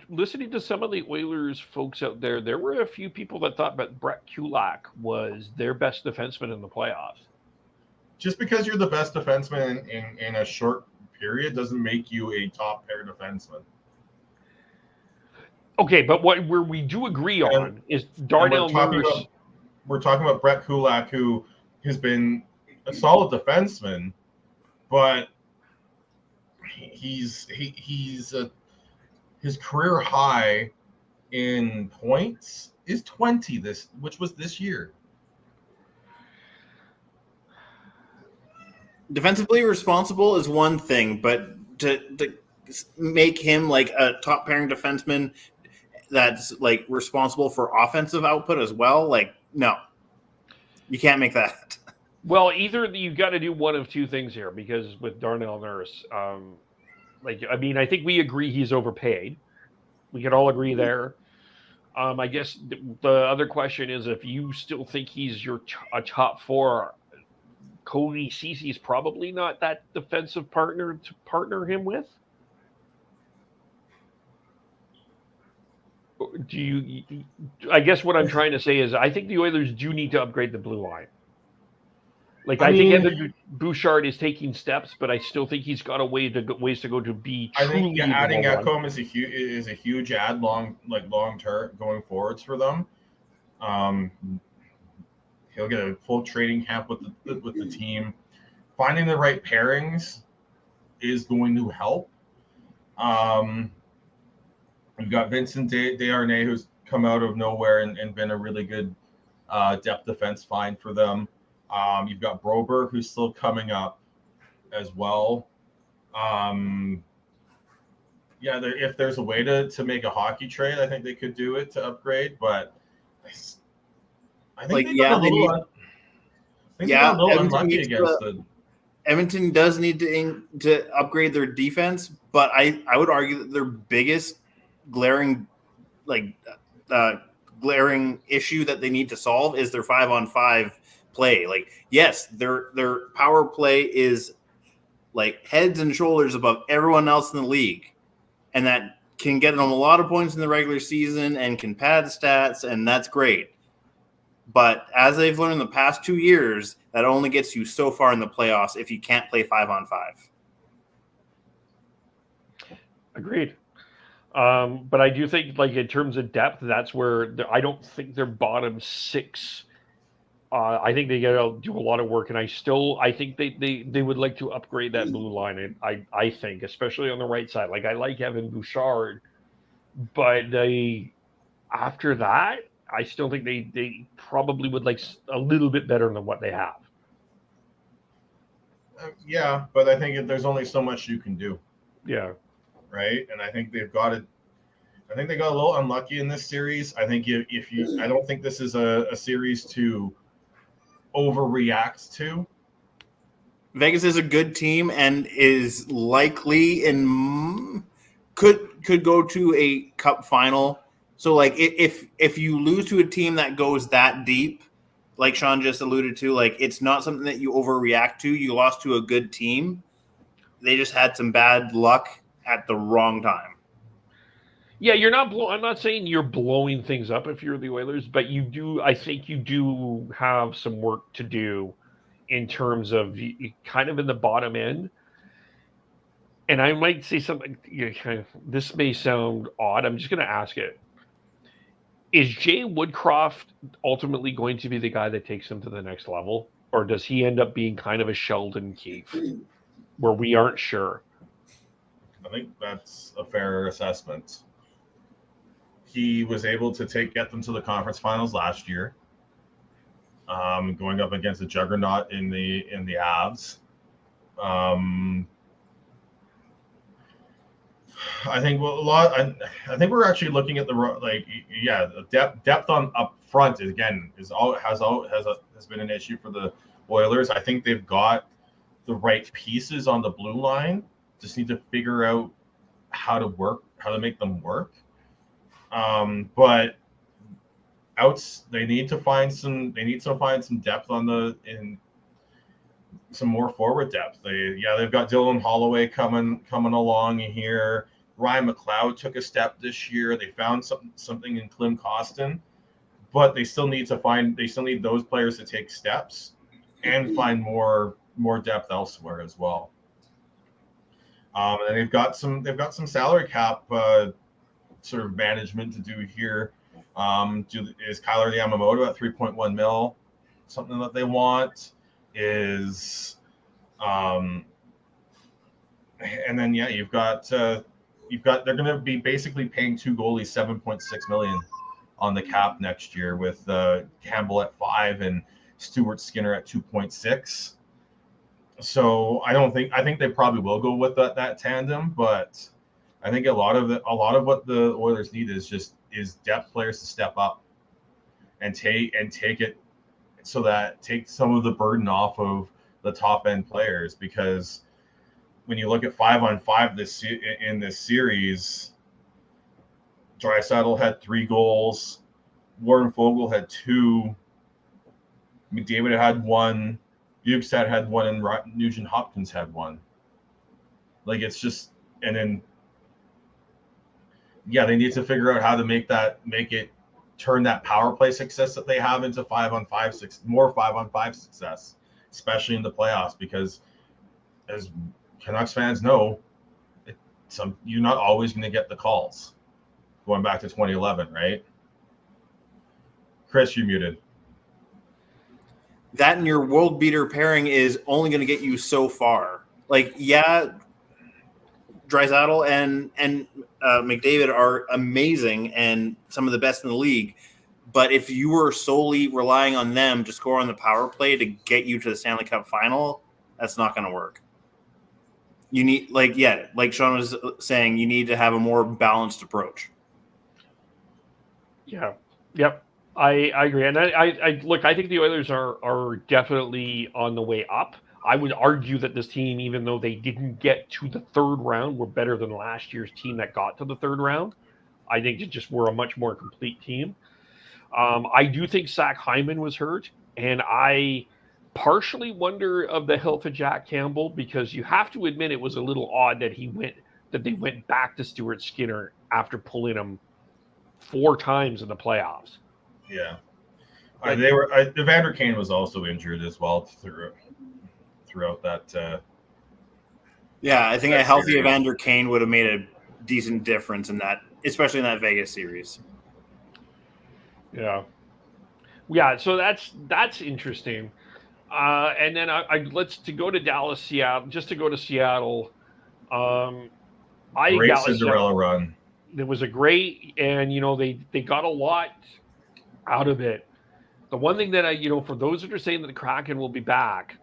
listening to some of the Oilers folks out there, there were a few people that thought that Brett Kulak was their best defenseman in the playoffs.
Just because you're the best defenseman in a short period doesn't make you a top pair defenseman.
Okay, but where we do agree on is Darnell Nurse.
We're talking about Brett Kulak, who has been a solid defenseman, but his career high in points is 20 which was this year.
Defensively responsible is one thing, but to make him like a top pairing defenseman that's like responsible for offensive output as well, like no, you can't make that.
Well, either you got to do one of two things here, because with Darnell Nurse, I think we agree he's overpaid. We can all agree there. I guess the other question is, if you still think he's a top four, Cody Cece's probably not that defensive partner to partner him with. I guess what I'm trying to say is, I think the Oilers do need to upgrade the blue line. I think Evan Bouchard is taking steps, but I still think he's got ways to go to be.
I think adding Ekholm is a huge add long term going forwards for them. He'll get a full training camp with the team. Finding the right pairings is going to help. We've got Vincent Desharnais, who's come out of nowhere and been a really good depth defense find for them. You've got Broberg, who's still coming up as well. If there's a way to make a hockey trade, I think they could do it to upgrade. But I think they got a little unlucky against it.
Edmonton does need to upgrade their defense, but I would argue that their biggest glaring issue that they need to solve is their 5-on-5 play. Yes, their power play is heads and shoulders above everyone else in the league, and that can get them a lot of points in the regular season and can pad stats, and that's great. But as they've learned in the past 2 years, that only gets you so far in the playoffs if you can't play 5-on-5.
Agreed. But I do think, in terms of depth, that's where I don't think their bottom six. I think they got to do a lot of work, and I think they would like to upgrade that blue line. And I think, especially on the right side, I like Evan Bouchard, but after that, I still think they probably would like a little bit better than what they have.
Yeah, but I think there's only so much you can do.
Yeah.
Right, and I think they've got it. I think they got a little unlucky in this series. I think I don't think this is a series to overreact to.
Vegas is a good team and is likely could go to a cup final. So if you lose to a team that goes that deep, like Sean just alluded to, it's not something that you overreact to. You lost to a good team. They just had some bad luck at the wrong time.
Yeah, you're not. I'm not saying you're blowing things up if you're the Oilers, but you do. I think you do have some work to do in terms of kind of in the bottom end. And I might say something. This may sound odd. I'm just going to ask it. Is Jay Woodcroft ultimately going to be the guy that takes them to the next level, or does he end up being kind of a Sheldon Keefe, where we aren't sure?
I think that's a fair assessment. He was able to get them to the conference finals last year, going up against a juggernaut in the Avs. I think I think we're actually looking at the depth on up front has been an issue for the Oilers. I think they've got the right pieces on the blue line. Just need to figure out how to make them work. But they need to find some depth some more forward depth. They've got Dylan Holloway coming along here. Ryan McLeod took a step this year. They found something in Klim Kostin, but they still need those players to take steps and find more depth elsewhere as well. And they've got some salary cap sort of management to do here. Is Kyler Yamamoto at 3.1 mil something that they want? And then you've got they're going to be basically paying two goalies $7.6 million on the cap next year, with Campbell at 5 and Stuart Skinner at 2.6. So I think they probably will go with that tandem, but I think a lot of what the Oilers need is depth players to step up and take it, so that takes some of the burden off of the top end players. Because when you look at 5-on-5 in this series, Draisaitl had 3 goals, Warren Fogle had 2, McDavid had 1, Bukestad had 1, and Nugent Hopkins had 1. Like, it's just, and then they need to figure out how to make it turn that power play success that they have into 5-on-5 success, especially in the playoffs, because as Canucks fans know, you're not always going to get the calls. Going back to 2011, right? Chris, you're muted.
That and your world beater pairing is only going to get you so far. Like, Draisaitl and McDavid are amazing and some of the best in the league. But if you were solely relying on them to score on the power play to get you to the Stanley Cup final, that's not going to work. You need, like Sean was saying, you need to have a more balanced approach.
Yeah. Yep. I agree. And I look, I think the Oilers are definitely on the way up. I would argue that this team, even though they didn't get to the third round, were better than last year's team that got to the third round. I think it just were a much more complete team. I do think Zach Hyman was hurt, and I partially wonder of the health of Jack Campbell, because you have to admit it was a little odd that they went back to Stuart Skinner after pulling him 4 times in the playoffs.
Yeah, Evander Kane was also injured as well throughout that.
I think a healthy Evander Kane would have made a decent difference in that, especially in that Vegas series.
Yeah. So that's interesting. And then let's go to Dallas, Seattle. Just to go to Seattle.
Great Cinderella run.
It was a great, and they got a lot out of it. The one thing that for those that are saying that the Kraken will be back,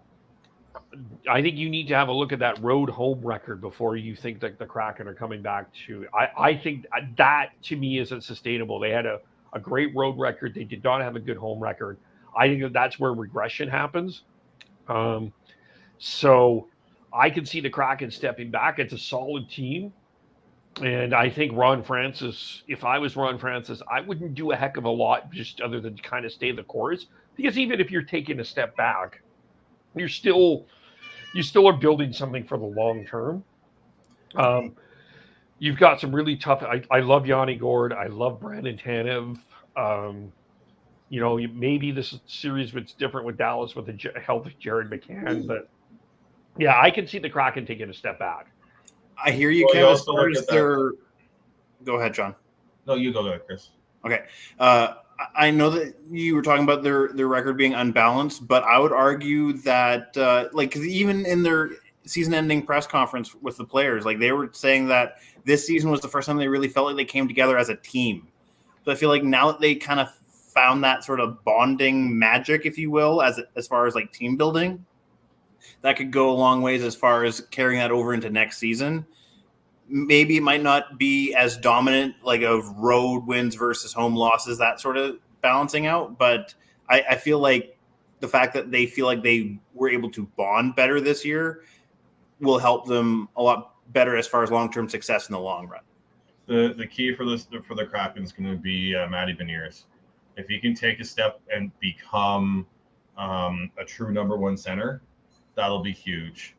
I think you need to have a look at that road home record before you think that the Kraken are coming back to. I think that to me isn't sustainable. They had a great road record. They did not have a good home record. I think that's where regression happens. So I can see the Kraken stepping back. It's a solid team. And I think Ron Francis, if I was Ron Francis, I wouldn't do a heck of a lot just other than kind of stay the course. Because even if you're taking a step back, you still are building something for the long term. You've got some really tough. I love Yanni Gord. I love Brandon Tanev. Maybe this series was different with Dallas with the health of Jared McCann, but I can see the Kraken taking a step back.
I hear you, Kevin. Go ahead, John.
No, you go ahead, Chris.
Okay. I know that you were talking about their record being unbalanced, but I would argue that, because even in their season-ending press conference with the players, they were saying that this season was the first time they really felt like they came together as a team. So I feel like now that they kind of found that sort of bonding magic, if you will, as far as team building, that could go a long ways as far as carrying that over into next season. Maybe it might not be as dominant, of road wins versus home losses, that sort of balancing out. But I feel like the fact that they feel like they were able to bond better this year will help them a lot better as far as long-term success in the long run.
The key for the Kraken is going to be Matty Beniers. If he can take a step and become a true number one center, that'll be huge,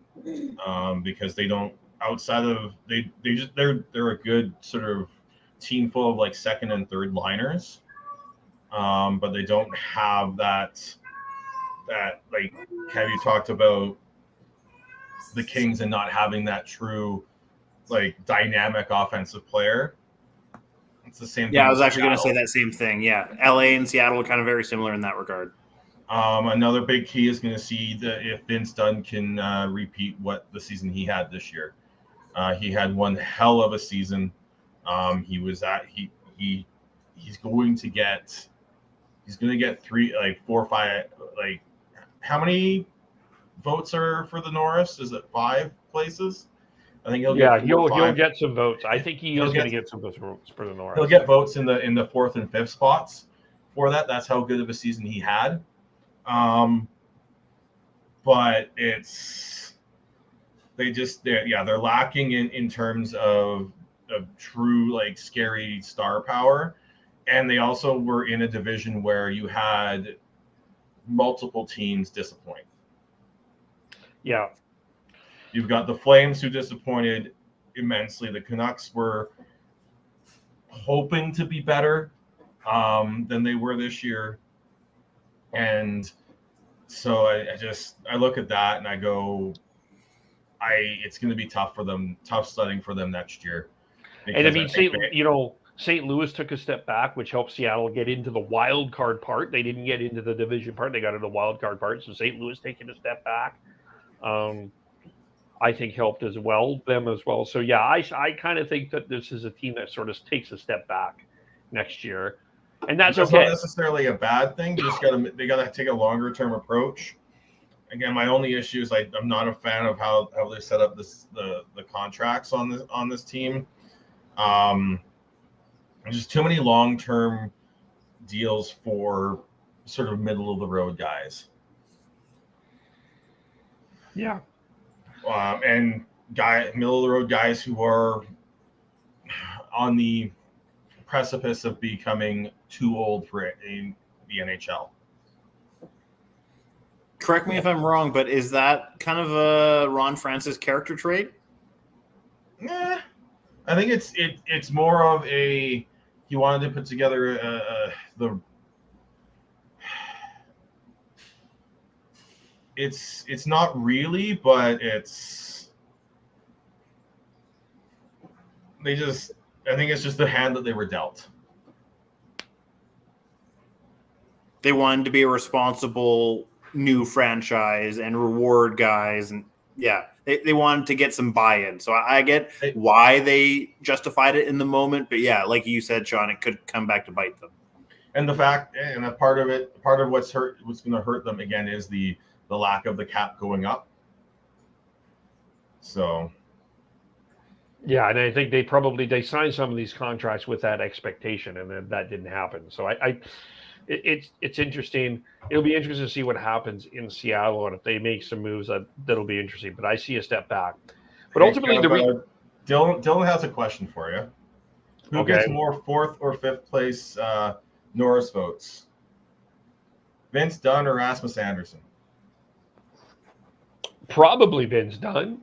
because they don't outside of they're a good sort of team full of like second and third liners, but they don't have that like have you talked about the Kings and not having that true like dynamic offensive player. It's the same thing.
Yeah, I was actually going to
Seattle.
say that same thing. Yeah, LA and Seattle are kind of very similar in that regard.
Another big key is going to see if Vince Dunn can repeat what the season he had this year. He had one hell of a season. He was at he's going to get 4 or 5 like how many votes are for the Norris? Is it 5 places? I think he'll get
he'll get some votes. I think he's going to get some votes for the Norris.
He'll get votes in the 4th and 5th spots for that. That's how good of a season he had. But they're lacking in terms of true like scary star power, and they also were in a division where you had multiple teams disappoint.
Yeah.
You've got the Flames who disappointed immensely. The Canucks were hoping to be better than they were this year. And so I look at that and I go, it's going to be tough sledding for them next year.
And I mean, St. Louis took a step back, which helped Seattle get into the wild card part. They didn't get into the division part. They got into the wild card part. So St. Louis taking a step back. I think helped them as well. So yeah, I kind of think that this is a team that sort of takes a step back next year, and that's okay.
Not necessarily a bad thing. They got to take a longer term approach. Again, my only issue is I'm not a fan of how they set up the contracts on this team. There's just too many long term deals for sort of middle of the road guys.
Yeah.
And middle of the road guys who are on the precipice of becoming too old for it in the NHL.
Correct me if I'm wrong, but is that kind of a Ron Francis character trait?
I think it's more of he wanted to put together It's not really, but I think it's just the hand that they were dealt.
They wanted to be a responsible new franchise and reward guys. And yeah, they wanted to get some buy-in. So I get why they justified it in the moment. But yeah, like you said, Sean, it could come back to bite them.
And a part of what's going to hurt them again is the lack of the cap going up. So
yeah, and I think they signed some of these contracts with that expectation, and then that didn't happen. So it's interesting. It'll be interesting to see what happens in Seattle, and if they make some moves that'll be interesting. But I see a step back. But ultimately,
Dylan has a question for you. Who gets more 4th or 5th place Norris votes? Vince Dunn or Rasmus Anderson?
Probably Vince Dunn.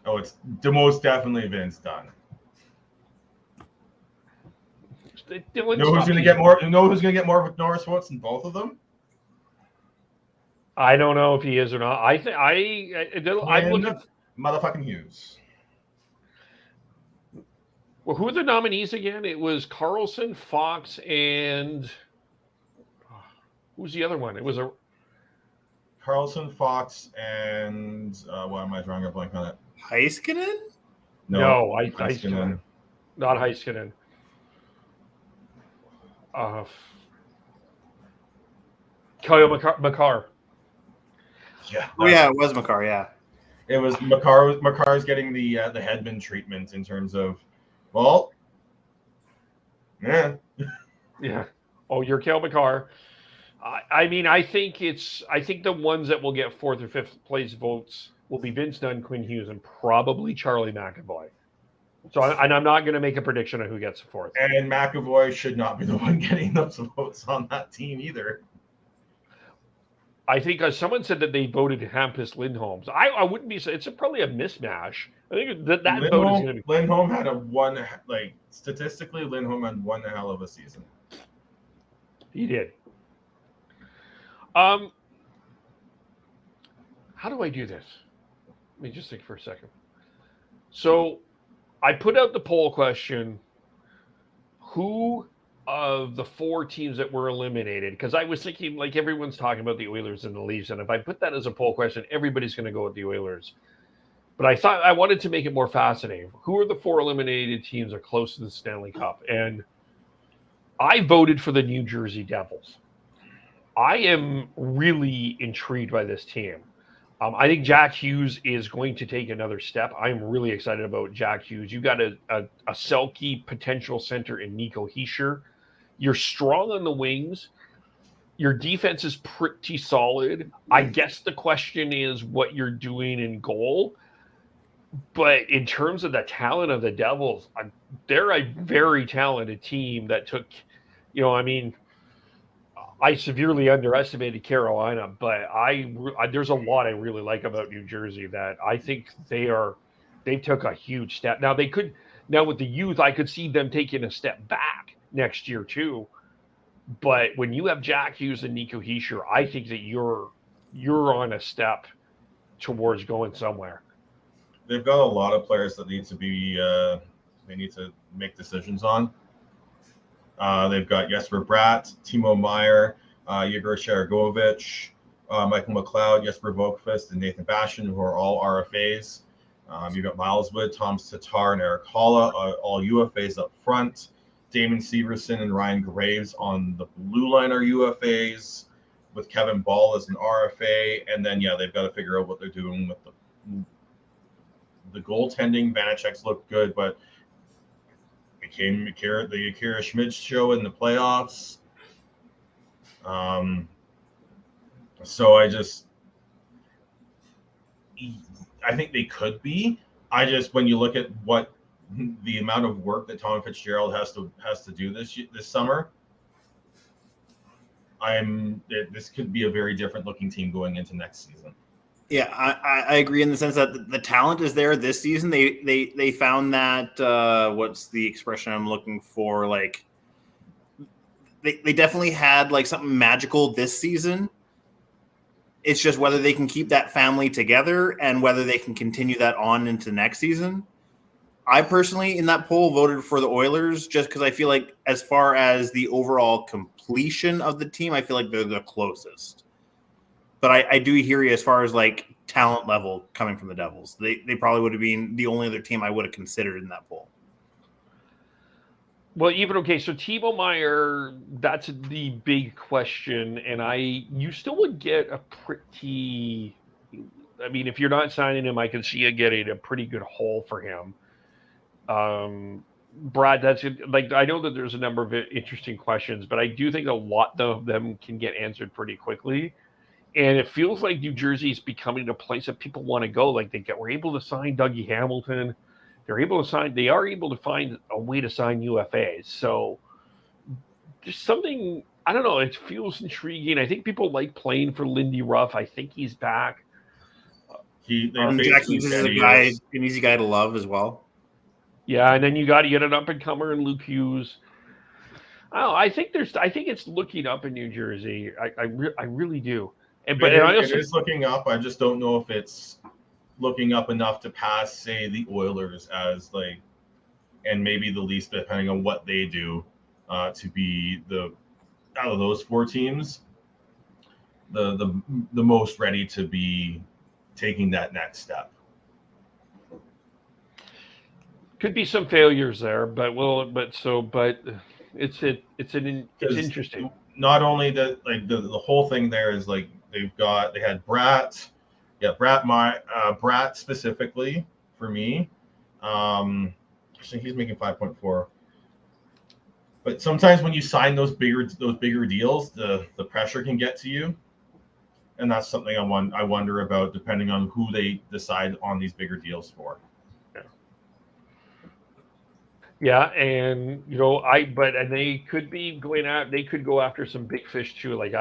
Oh, it's most definitely Vince Dunn. You know who's going to get more? You know who's going to get more Norris votes than both of them?
I don't know if he is or not. I'm looking.
Motherfucking Hughes.
Well, who are the nominees again? It was Carlson, Fox, and who's the other one? It was
Carlson, Fox, and why am I drawing a blank on it?
Heiskanen?
No, Heiskanen. Not Heiskanen. Kyle Makar.
Yeah.
Oh yeah, it was Makar. Yeah.
It was Makar. Makar's getting the Hedman treatment in terms of, well, yeah.
Yeah. Oh, you're Kyle Makar. I mean, I think the ones that will get 4th or 5th place votes will be Vince Dunn, Quinn Hughes, and probably Charlie McAvoy. So, I'm not going to make a prediction on who gets 4th.
And McAvoy should not be the one getting those votes on that team either.
I think someone said that they voted Hampus Lindholm. I wouldn't be. It's probably a mismatch. I think that vote is going to be.
Lindholm had statistically, Lindholm had one hell of a season.
He did. How do I do this? Let me just think for a second. So I put out the poll question, who of the 4 teams that were eliminated, because I was thinking, like, everyone's talking about the Oilers and the Leafs, and if I put that as a poll question, everybody's going to go with the Oilers. But I thought I wanted to make it more fascinating. Who are the 4 eliminated teams that are close to the Stanley Cup? And I voted for the New Jersey Devils. I am really intrigued by this team. I think Jack Hughes is going to take another step. I'm really excited about Jack Hughes. You got a Selke potential center in Nico Hischier. You're strong on the wings. Your defense is pretty solid. I guess the question is what you're doing in goal. But in terms of the talent of the Devils, they're a very talented team that took, I severely underestimated Carolina, but there's a lot I really like about New Jersey that I think they took a huge step. Now with the youth, I could see them taking a step back next year too. But when you have Jack Hughes and Nico Hischier, I think that you're on a step towards going somewhere.
They've got a lot of players that need to be they need to make decisions on. They've got Jesper Bratt, Timo Meier, Yegor Sharangovich, Michael McLeod, Jesper Boqvist, and Nathan Bastian, who are all RFAs. You've got Miles Wood, Tom Tatar, and Eric Holla, all UFAs up front. Damon Severson and Ryan Graves on the blue line are UFAs, with Kevin Ball as an RFA. And then, they've got to figure out what they're doing with the goaltending. Vanacek's looked good, but became the Akira Schmid show in the playoffs. So I think they could be. When you look at what the amount of work that Tom Fitzgerald has to do this summer, this could be a very different looking team going into next season.
Yeah, I agree in the sense that the talent is there this season. They found that what's the expression I'm looking for? Like they definitely had like something magical this season. It's just whether they can keep that family together and whether they can continue that on into next season. I personally, in that poll, voted for the Oilers just because I feel like as far as the overall completion of the team, I feel like they're the closest. But I do hear you as far as like talent level coming from the Devils. They probably would have been the only other team I would have considered in that poll.
Well, so Timo Meier, that's the big question, and you still would get a pretty. I mean, if you're not signing him, I can see you getting a pretty good haul for him. Brad, that's like I know that there's a number of interesting questions, but I do think a lot of them can get answered pretty quickly. And it feels like New Jersey is becoming a place that people want to go. Like we're able to sign Dougie Hamilton. They are able to find a way to sign UFAs. So there's something, I don't know, it feels intriguing. I think people like playing for Lindy Ruff. I think he's back.
Jack Hughes is an easy guy to love as well.
Yeah, and then you get an up-and-comer in Luke Hughes. I think it's looking up in New Jersey. I really do.
It is looking up. I just don't know if it's looking up enough to pass, say, the Oilers as and maybe the Leafs, depending on what they do, to be out of those 4 teams, the most ready to be taking that next step.
Could be some failures there, but it's interesting.
Not only that, like the whole thing there is like they had Bratt. Yeah, Bratt specifically for me. Actually, he's making 5.4. But sometimes when you sign those bigger deals, the pressure can get to you, and that's something I wonder about depending on who they decide on these bigger deals for.
Yeah, and they could be going out. They could go after some big fish too. Like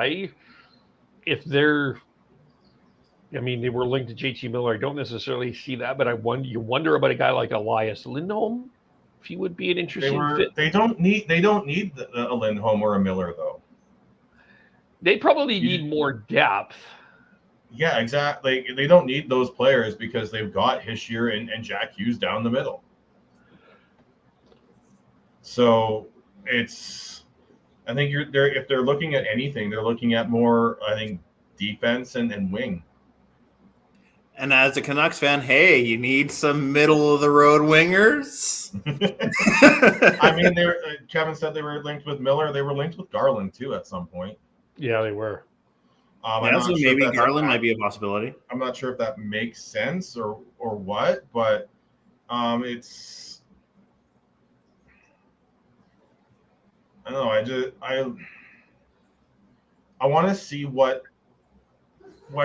if they're, I mean, they were linked to JT Miller. I don't necessarily see that, but you wonder about a guy like Elias Lindholm, if he would be an interesting fit.
They don't need a Lindholm or a Miller though.
They probably need more depth.
Yeah, exactly. They don't need those players because they've got Hischier and Jack Hughes down the middle. So it's, I think if they're looking at anything, they're looking at more, I think, defense and wing.
And as a Canucks fan, hey, you need some middle of the road wingers.
I mean, Kevin said they were linked with Miller. They were linked with Garland too at some point.
Yeah, they were.
Yeah, so maybe Garland might be a possibility.
I'm not sure if that makes sense or what, but it's, I don't know. I want to see what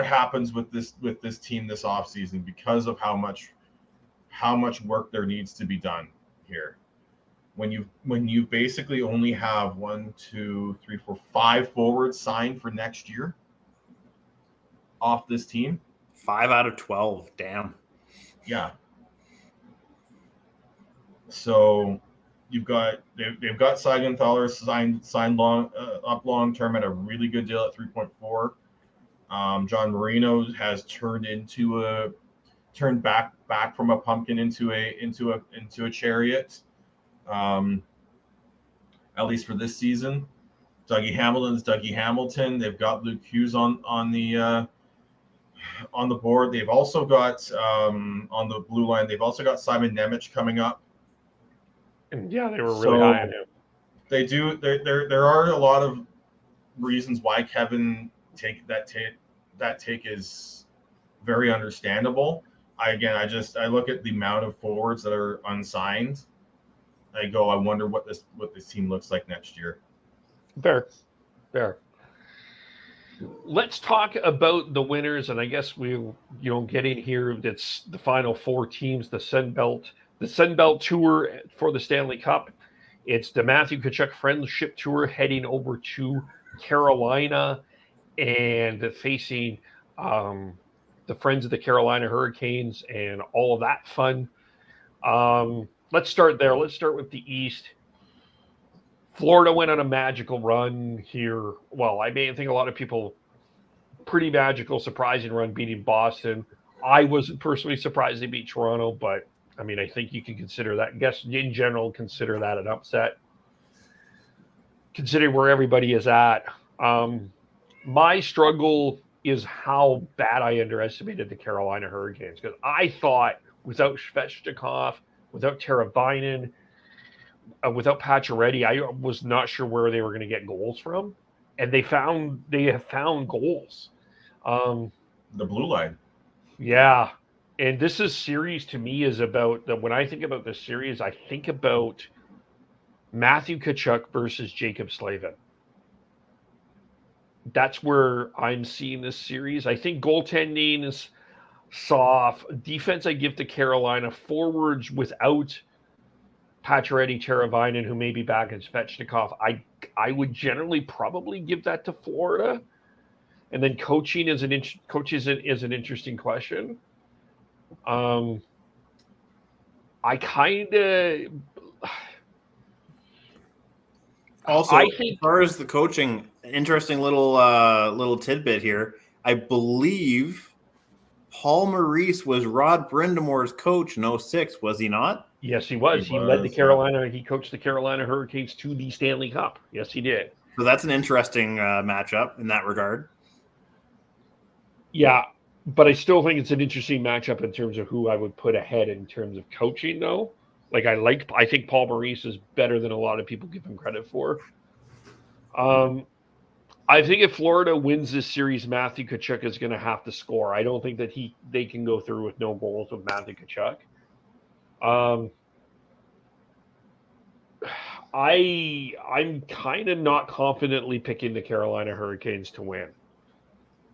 happens with this team this offseason because of how much work there needs to be done here. When you basically only have 5 forwards signed for next year off this team.
5 out of 12. Damn.
Yeah. So they've got Siegenthaler signed long term at a really good deal at 3.4. John Marino has turned back from a pumpkin into a chariot. At least for this season. Dougie Hamilton's Dougie Hamilton. They've got Luke Hughes on the board. They've also got on the blue line. They've also got Simon Nemec coming up.
And yeah, they were really high on him.
They do. There are a lot of reasons why Kevin take is very understandable. I look at the amount of forwards that are unsigned. I go, I wonder what this team looks like next year.
Fair. Let's talk about the winners, and I guess we'll get in here. That's the final 4 teams, the Sun Belt Tour for the Stanley Cup. It's the Matthew Tkachuk Friendship Tour heading over to Carolina and facing the Friends of the Carolina Hurricanes and all of that fun. Let's start there. Let's start with the East. Florida went on a magical run here. Well, I think a lot of people, pretty magical, surprising run beating Boston. I wasn't personally surprised they beat Toronto, but I mean, I think you can consider that. I guess in general, consider that an upset. Considering where everybody is at. My struggle is how bad I underestimated the Carolina Hurricanes, because I thought without Svechnikov, without Teravainen, without Pacioretty, I was not sure where they were going to get goals from, and they have found goals.
The blue line.
Yeah, and this series to me is about when I think about this series, I think about Matthew Tkachuk versus Jacob Slavin. That's where I'm seeing this series. I think goaltending is soft. Defense, I give to Carolina. Forwards without Pacioretty, Teravainen, who may be back, and Svechnikov, I would generally probably give that to Florida. And then coaching is an interesting question. I kind of
also, as far as the coaching, interesting little tidbit here. I believe Paul Maurice was Rod Brindamore's coach in 06, was he not?
Yes, he was. He led the Carolina. He coached the Carolina Hurricanes to the Stanley Cup. Yes, he did.
So that's an interesting matchup in that regard.
Yeah, but I still think it's an interesting matchup in terms of who I would put ahead in terms of coaching, though. I think Paul Maurice is better than a lot of people give him credit for. I think if Florida wins this series, Matthew Tkachuk is going to have to score. I don't think that they can go through with no goals with Matthew Tkachuk. I'm kind of not confidently picking the Carolina Hurricanes to win,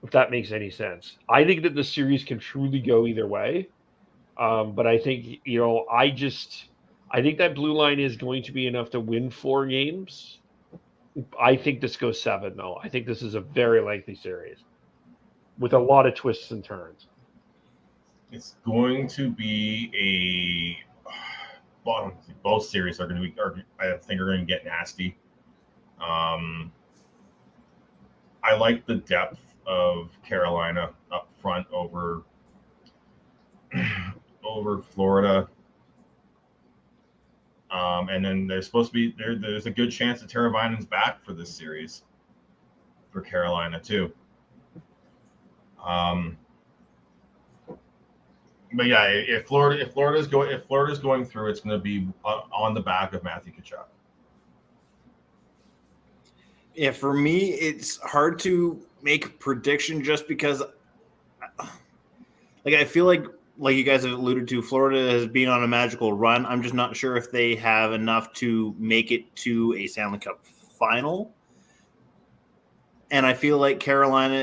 if that makes any sense. I think that the series can truly go either way. But I think, I think that blue line is going to be enough to win 4 games. I think this goes 7, though. I think this is a very lengthy series. with a lot of twists and turns.
It's going to be both series are going to be. I think are going to get nasty. I like the depth of Carolina up front over Florida. And then there's supposed to be there's a good chance that Teravainen's back for this series for Carolina too. But yeah, if Florida's going through, it's going to be on the back of Matthew Tkachuk.
Yeah, for me, it's hard to make a prediction just because, I feel like you guys have alluded to, Florida has been on a magical run. I'm just not sure if they have enough to make it to a Stanley Cup final. And I feel like Carolina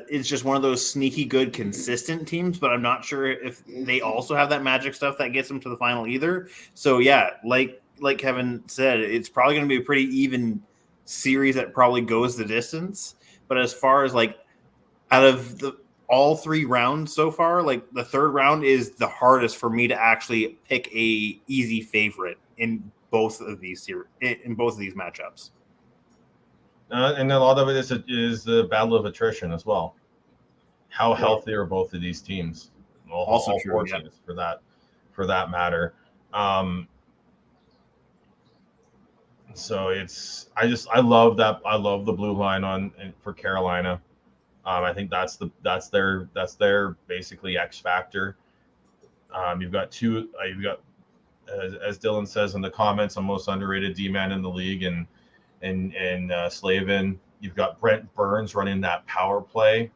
is just one of those sneaky good, consistent teams, but I'm not sure if they also have that magic stuff that gets them to the final either. So yeah, like Kevin said, it's probably going to be a pretty even series that probably goes the distance. But as far as out of all 3 rounds so far, the third round is the hardest for me to actually pick a easy favorite in both of these matchups.
And a lot of it is the battle of attrition as well. How healthy are both of these teams? Well,
Also
all
true,
4
yeah.
teams for that matter. So I love that. I love the blue line for Carolina. I think that's their basically X factor. You've got as Dylan says in the comments, a most underrated D-man in the league, and Slavin. You've got Brent Burns running that power play.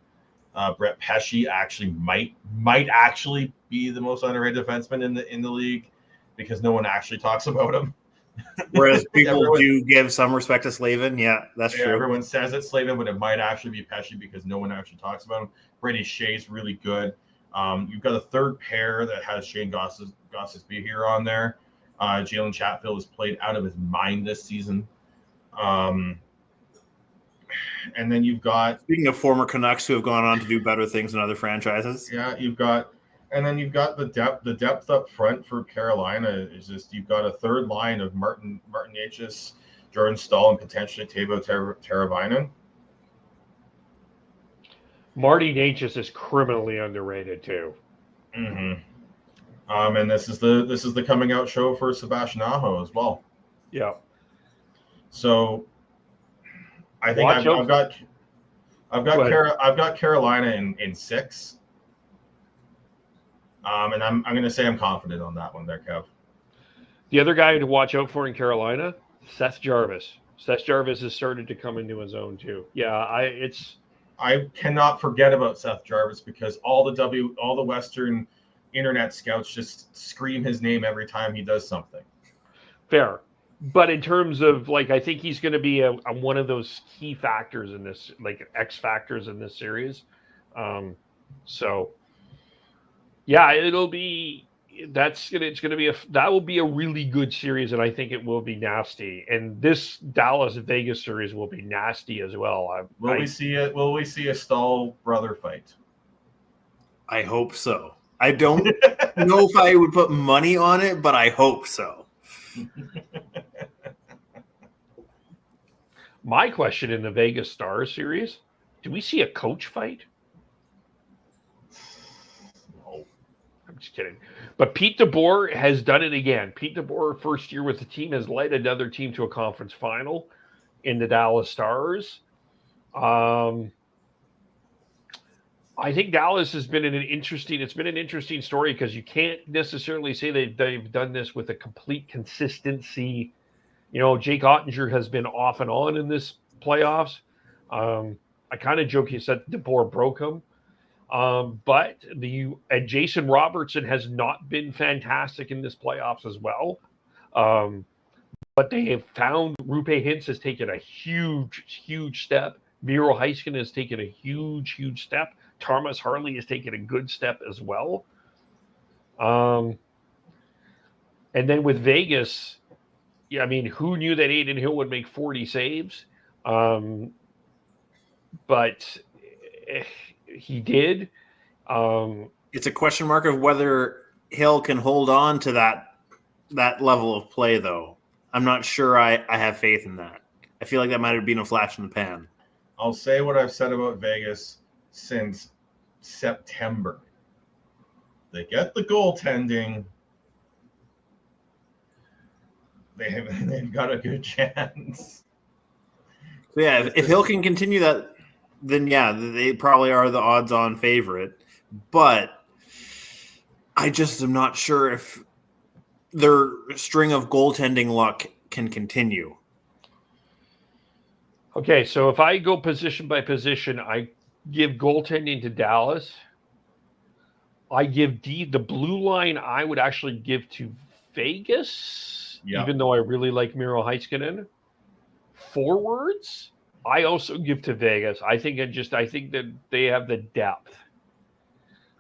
Brett Pesce actually might actually be the most underrated defenseman in the league because no one actually talks about him.
Whereas people do give some respect to Slavin. Yeah, that's true.
Everyone says it's Slavin, but it might actually be Pesce because no one actually talks about him. Brady Shea's really good. You've got a third pair that has Shane Gostisbehere here on there. Jalen Chatfield has played out of his mind this season. And then you've got,
speaking of former Canucks who have gone on to do better things in other franchises.
Yeah, you've got the depth up front for Carolina is just, you've got a third line of Martin Necas, Jordan Staal, and potentially Teuvo Teravainen.
Marty Necas is criminally underrated too.
Mm-hmm. And this is the coming out show for Sebastian Aho as well.
Yeah.
So I think I've got Carolina in 6. And I'm going to say I'm confident on that one there, Kev.
The other guy to watch out for in Carolina, Seth Jarvis. Seth Jarvis has started to come into his own too. Yeah,
I cannot forget about Seth Jarvis because all the Western internet scouts just scream his name every time he does something.
Fair. But in terms of I think he's going to be a one of those key factors in this, X factors in this series. So yeah, that will be a really good series, and I think it will be nasty. And this Dallas Vegas series will be nasty as well.
Will we see a Stahl brother fight?
I hope so. I don't know if I would put money on it, but I hope so.
My question in the Vegas Stars series, do we see a coach fight?
No.
I'm just kidding. But Pete DeBoer has done it again. Pete DeBoer, first year with the team, has led another team to a conference final in the Dallas Stars. I think Dallas has been an interesting story because you can't necessarily say they've done this with a complete consistency. Jake Ottinger has been off and on in this playoffs. I kind of joke, he said DeBoer broke him. But Jason Robertson has not been fantastic in this playoffs as well. But they have found Rupe Hintz has taken a huge step. Miro Heiskanen has taken a huge step. Thomas Harley has taken a good step as well. And then with Vegas, yeah, I mean, who knew that Aiden Hill would make 40 saves? But he did.
It's a question mark of whether Hill can hold on to that level of play, though. I'm not sure I have faith in that. I feel like that might have been a flash in the pan.
I'll say what I've said about Vegas since September. They get the goaltending. They've got a good chance.
So yeah, if Hill can continue that, then yeah, they probably are the odds-on favorite. But I just am not sure if their string of goaltending luck can continue.
Okay, so if I go position by position, I give goaltending to Dallas. I give the blue line. I would actually give to Vegas, even though I really like Miro Heiskanen. Forwards, I also give to Vegas. I think that they have the depth.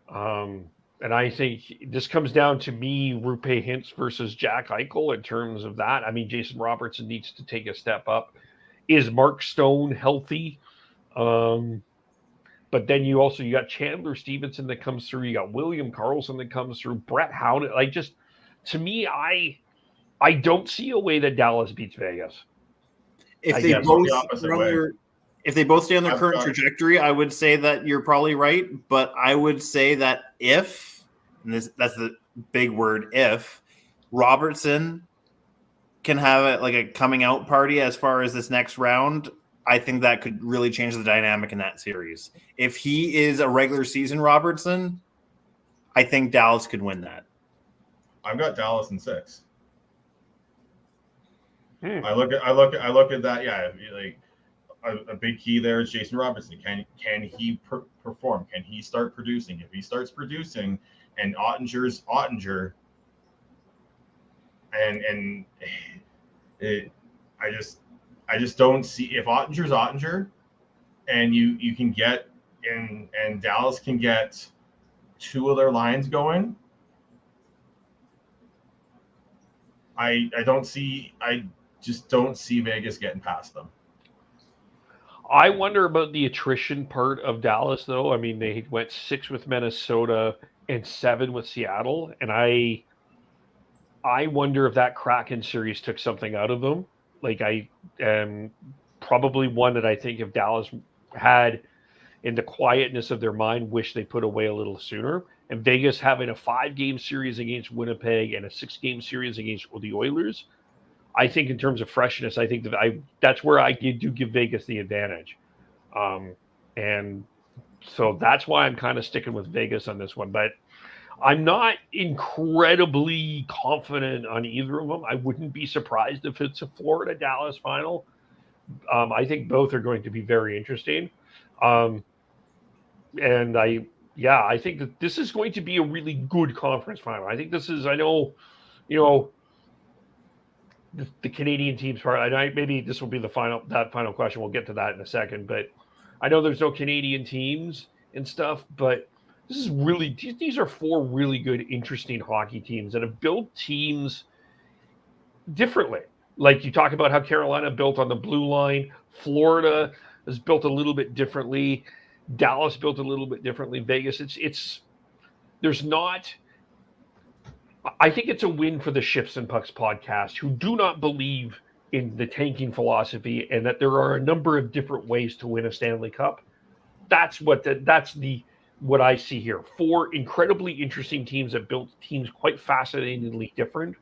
And I think this comes down to me, Rupe Hintz versus Jack Eichel in terms of that. I mean, Jason Robertson needs to take a step up. Is Mark Stone healthy? But then you got Chandler Stevenson that comes through. You got William Karlsson that comes through. Brett Howden. To me, I don't see a way that Dallas beats Vegas.
If they both stay on their current trajectory, I would say that you're probably right. But I would say that if, and that's the big word, if Robertson can have a coming out party as far as this next round, I think that could really change the dynamic in that series. If he is a regular season Robertson, I think Dallas could win that.
I've got Dallas in 6. I look at that. Yeah, like a big key there is Jason Robertson. Can he perform? Can he start producing? If he starts producing, and Ottinger's Ottinger, and I just don't see if Ottinger's Ottinger, and you can get and Dallas can get 2 of their lines going. I just don't see Vegas getting past them.
I wonder about the attrition part of Dallas, though. I mean, they went 6 with Minnesota and 7 with Seattle, and I wonder if that Kraken series took something out of them. Like, I am probably one that I think if Dallas had, in the quietness of their mind, wish they put away a little sooner. And Vegas having a 5-game series against Winnipeg and a 6-game series against the Oilers, I think in terms of freshness, I think that's where I do give Vegas the advantage. And so that's why I'm kind of sticking with Vegas on this one. But I'm not incredibly confident on either of them. I wouldn't be surprised if it's a Florida-Dallas final. I think both are going to be very interesting. And I think that this is going to be a really good conference final. I think this is, the Canadian teams part. Maybe this will be that final question. We'll get to that in a second. But I know there's no Canadian teams and stuff, but these are 4 really good, interesting hockey teams that have built teams differently. Like you talk about how Carolina built on the blue line, Florida has built a little bit differently, Dallas built a little bit differently, Vegas. I think it's a win for the Shifts and Pucks podcast, who do not believe in the tanking philosophy and that there are a number of different ways to win a Stanley Cup. That's what I see here. 4 incredibly interesting teams that built teams quite fascinatingly different.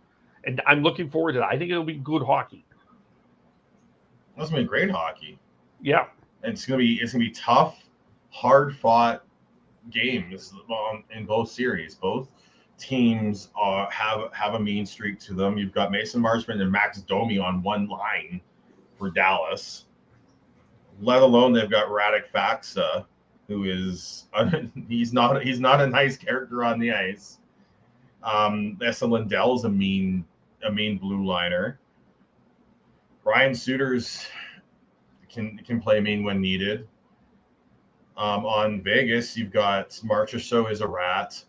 And I'm looking forward to that. I think it'll be good hockey.
That's gonna be great hockey.
Yeah.
And it's gonna be tough, hard fought games in both series. Both teams have a mean streak to them. You've got Mason Marchment and Max Domi on one line for Dallas. Let alone they've got Radek Faksa, who is he's not a nice character on the ice. Esa Lindell's a mean blue liner. Ryan Suiters can play mean when needed. On Vegas, you've got Marchessault is a rat.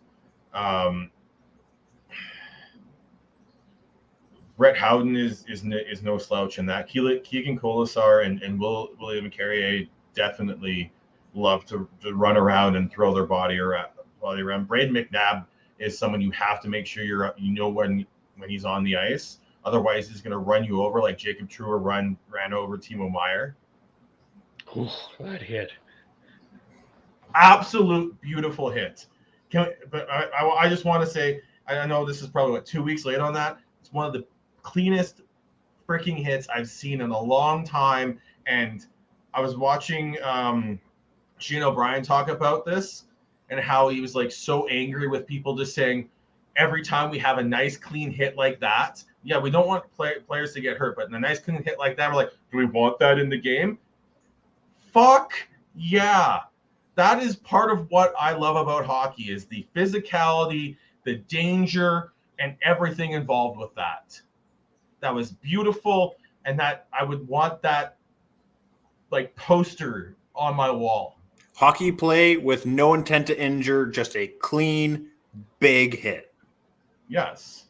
Brett Howden is no slouch in that. Keegan Colasar and William Carrier definitely love to run around and throw their body around. Braden McNabb is someone you have to make sure you know when he's on the ice. Otherwise, he's going to run you over like Jacob Truer ran over Timo Meier.
Oh, that hit.
Absolute beautiful hit. But I just want to say, I know this is probably 2 weeks late on that. It's one of the cleanest freaking hits I've seen in a long time. And I was watching Shane O'Brien talk about this and how he was like so angry with people just saying every time we have a nice clean hit like that, yeah, we don't want players to get hurt, but in a nice clean hit like that, we're like, do we want that in the game? Fuck yeah. That is part of what I love about hockey is the physicality, the danger, and everything involved with that. That was beautiful, and that I would want that like poster on my wall.
Hockey play with no intent to injure, just a clean, big hit.
Yes.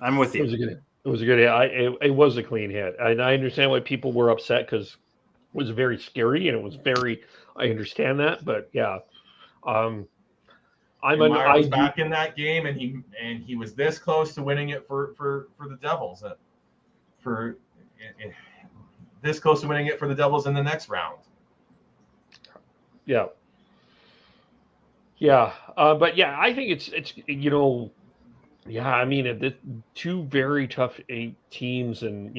I'm with you.
It was a good hit. It was a clean hit. And I understand why people were upset because it was very scary and it was very, I understand that, but yeah.
Meier was back in that game and he was this close to winning it for the Devils. This close to winning it for the Devils in the next round.
Yeah. Yeah. But yeah, I think it's yeah, I mean, two very tough teams, and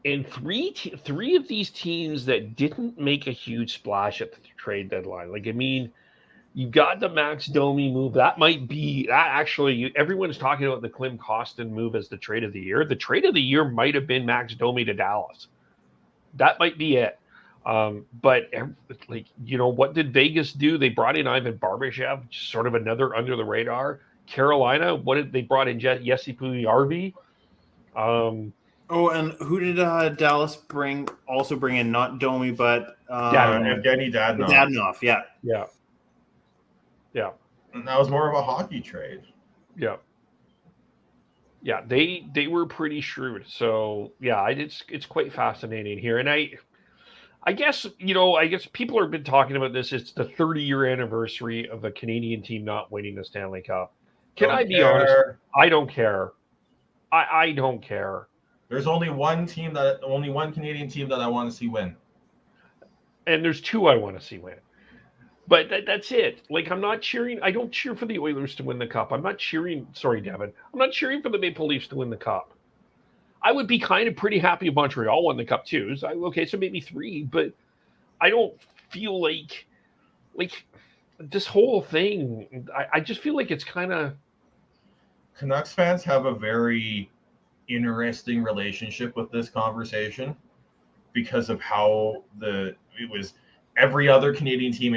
and three of these teams that didn't make a huge splash at the trade deadline. Like, I mean, you got the Max Domi move. That might be that actually. Everyone's talking about the Klim Kostin move as the trade of the year. The trade of the year might have been Max Domi to Dallas. That might be it. But like, what did Vegas do? They brought in Ivan Barbashev, sort of another under the radar. Carolina, what did they brought in? Jesse Puljujarvi.
Oh, and who did Dallas bring in? Not Domi, but
Evgeny Dadonov.
Dadonov, yeah.
And that was more of a hockey trade.
Yeah. Yeah, they were pretty shrewd. So yeah, it's quite fascinating here, and I guess people have been talking about this. It's the 30-year anniversary of a Canadian team not winning the Stanley Cup. Can I be honest? I don't care. I don't care.
There's only one Canadian team that I want to see win.
And there's two I want to see win. But that's it. Like, I'm not cheering. I don't cheer for the Oilers to win the Cup. I'm not cheering. Sorry, Devin. I'm not cheering for the Maple Leafs to win the Cup. I would be kind of pretty happy if Montreal won the Cup too. So, okay, so maybe three, but I don't feel like this whole thing. I just feel like it's kind of.
Canucks fans have a very interesting relationship with this conversation because of how it was every other Canadian team.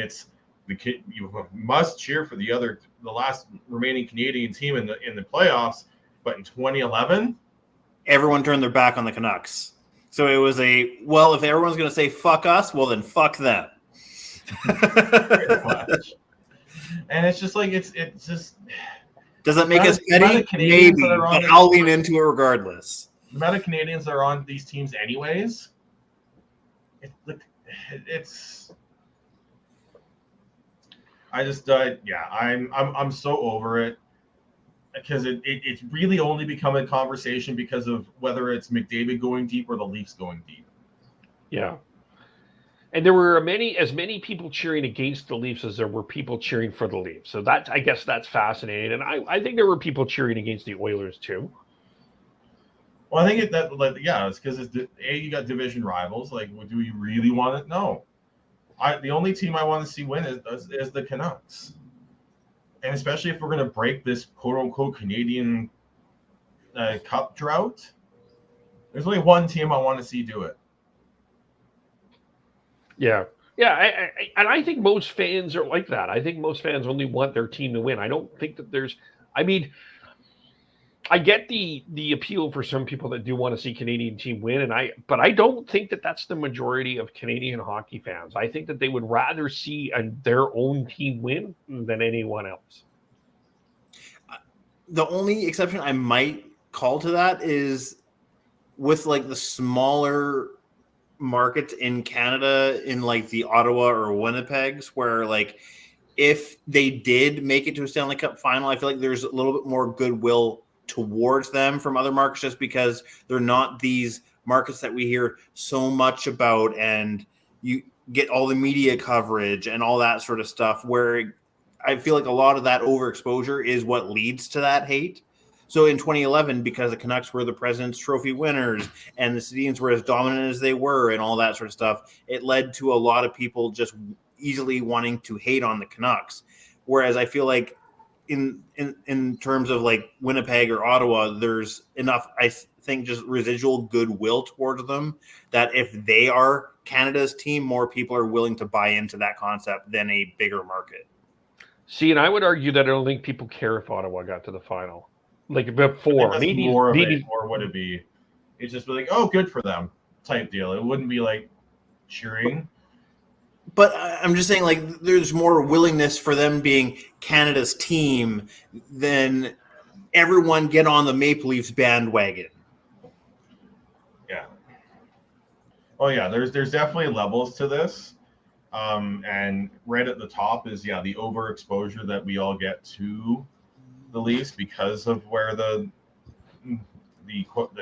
You must cheer for the last remaining Canadian team in the playoffs, but in 2011.
Everyone turned their back on the Canucks. So it was if everyone's going to say fuck us, well then fuck them.
And it's just like, it's just.
Does that make us petty? Maybe, but I'll lean into it regardless.
The amount of Canadians that are on these teams anyways, I'm so over it. Because it's really only become a conversation because of whether it's McDavid going deep or the Leafs going deep.
Yeah. And there were as many people cheering against the Leafs as there were people cheering for the Leafs. So I guess that's fascinating. And I think there were people cheering against the Oilers too.
Well, I think it's because you got division rivals. Like, do you really want it? No. The only team I want to see win is the Canucks. And especially if we're going to break this quote-unquote Canadian Cup drought, there's only one team I want to see do it.
Yeah. Yeah, I think most fans are like that. I think most fans only want their team to win. I don't think that I get the appeal for some people that do want to see Canadian team win, but I don't think that that's the majority of Canadian hockey fans. I think that they would rather see their own team win than anyone else.
The only exception I might call to that is with like the smaller markets in Canada in like the Ottawa or Winnipegs where like if they did make it to a Stanley Cup final, I feel like there's a little bit more goodwill towards them from other markets just because they're not these markets that we hear so much about and you get all the media coverage and all that sort of stuff where I feel like a lot of that overexposure is what leads to that hate. So in 2011, because the Canucks were the President's Trophy winners and the Canadiens were as dominant as they were and all that sort of stuff, it led to a lot of people just easily wanting to hate on the Canucks. Whereas I feel like in terms of like Winnipeg or Ottawa, there's enough, I think, just residual goodwill towards them that if they are Canada's team, more people are willing to buy into that concept than a bigger market.
See, and I would argue that I don't think people care if Ottawa got to the final. Like before,
that's
maybe
more of it, or would it be? It's just be like, oh, good for them type deal. It wouldn't be like cheering.
But I'm just saying, like, there's more willingness for them being Canada's team than everyone get on the Maple Leafs bandwagon.
Yeah. Oh yeah, there's definitely levels to this. And right at the top is the overexposure that we all get to the Leafs because of where the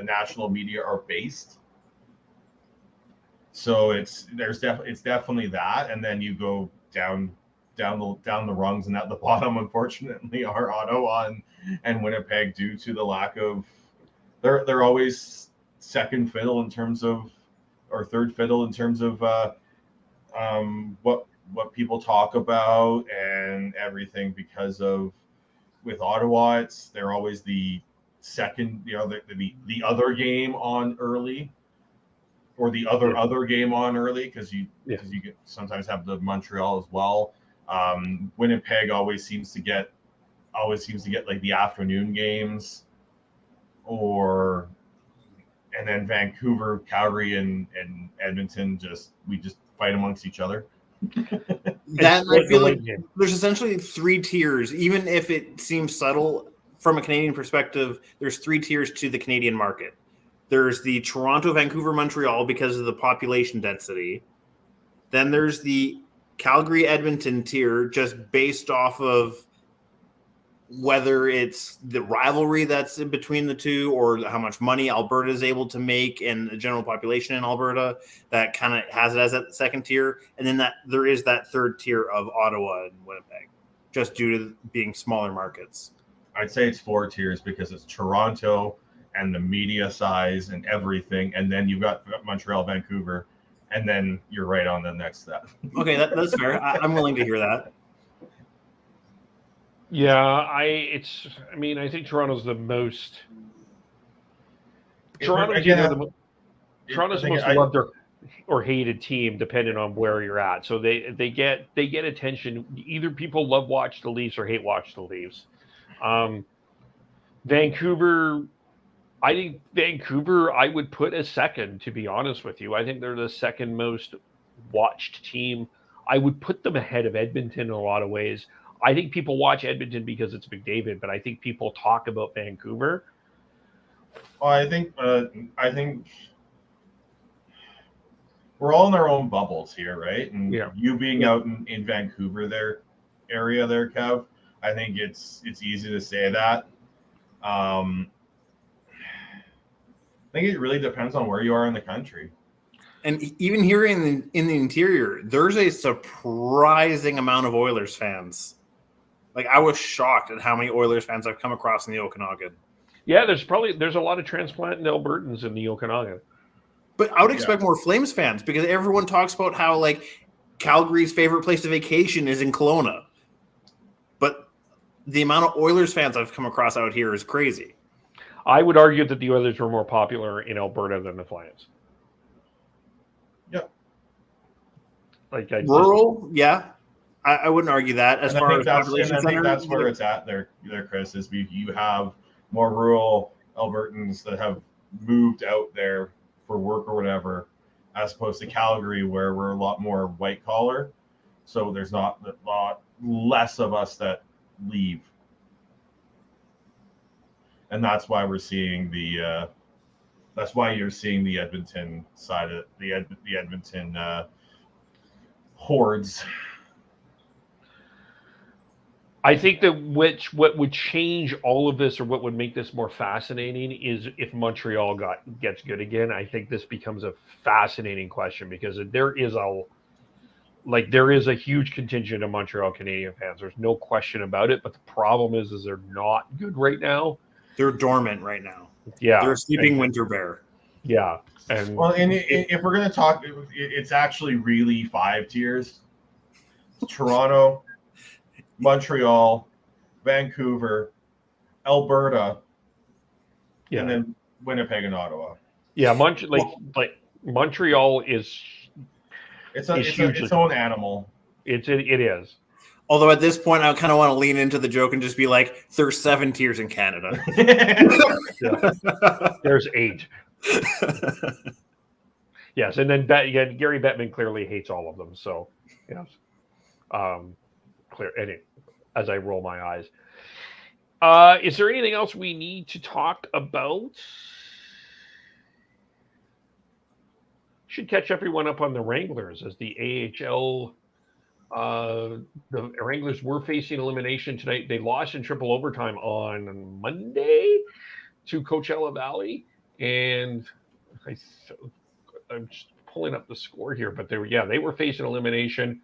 national media are based. So it's definitely that, and then you go down the rungs, and at the bottom, unfortunately, are Ottawa and Winnipeg due to the lack of they're always second fiddle in terms of, or third fiddle in terms of what people talk about and everything, because of with Ottawa, they're always the second, the other game on early, or the other game on early, because you sometimes have the Montreal as well. Winnipeg always seems to get like the afternoon games, and then Vancouver, Calgary, and Edmonton we just fight amongst each other.
That I feel like there's essentially three tiers, even if it seems subtle from a Canadian perspective. There's three tiers to the Canadian market. There's the Toronto, Vancouver, Montreal because of the population density. Then there's the Calgary, Edmonton tier, just based off of whether it's the rivalry that's in between the two or how much money Alberta is able to make and the general population in Alberta that kind of has it as that second tier. And then there is that third tier of Ottawa and Winnipeg, just due to being smaller markets.
I'd say it's four tiers because it's Toronto and the media size and everything. And then you've got Montreal, Vancouver, and then you're right on the next step.
Okay, that's fair. I'm willing to hear that.
Yeah, I think Toronto's the most. Toronto's the most loved or hated team, depending on where you're at. So they get attention. Either people love watch the Leafs or hate watch the Leafs. Vancouver, I think Vancouver I would put as second, to be honest with you. I think they're the second most watched team. I would put them ahead of Edmonton in a lot of ways. I think people watch Edmonton because it's McDavid, but I think people talk about Vancouver.
Well, I think we're all in our own bubbles here, right? And you being out in Vancouver area there, Kev, I think it's easy to say that. I think it really depends on where you are in the country.
And even here in the interior, there's a surprising amount of Oilers fans. Like, I was shocked at how many Oilers fans I've come across in the Okanagan.
Yeah, there's a lot of transplant Albertans in the Okanagan.
But I would expect more Flames fans because everyone talks about how, like, Calgary's favorite place to vacation is in Kelowna. But the amount of Oilers fans I've come across out here is crazy.
I would argue that the Oilers were more popular in Alberta than the Flames.
Yep.
Rural, yeah. I wouldn't argue that as far as population center.
I think that's where it's at there, Chris, is you have more rural Albertans that have moved out there for work or whatever, as opposed to Calgary, where we're a lot more white collar. So there's not a lot less of us that leave. And that's why we're seeing the That's why you're seeing the Edmonton side of the Edmonton hordes.
I think that what would change all of this, or what would make this more fascinating, is if Montreal gets good again. I think this becomes a fascinating question, because there is a huge contingent of Montreal Canadian fans. There's no question about it. But the problem is they're not good right now.
They're dormant right now.
Yeah,
they're a sleeping winter bear.
Yeah, and
well, and if we're going to talk, it's actually really 5 tiers: Toronto, Montreal, Vancouver, Alberta, and then Winnipeg and Ottawa.
Yeah, Montreal is
its own animal.
It is.
Although at this point, I kind of want to lean into the joke and just be like, there's 7 tiers in Canada.
There's 8. Yes, and then Gary Bettman clearly hates all of them. So, yes, clear. As I roll my eyes, is there anything else we need to talk about? Should catch everyone up on the Wranglers, as the AHL. The Wranglers were facing elimination tonight. They lost in triple overtime on Monday to Coachella Valley, and I'm just pulling up the score here, but they were facing elimination.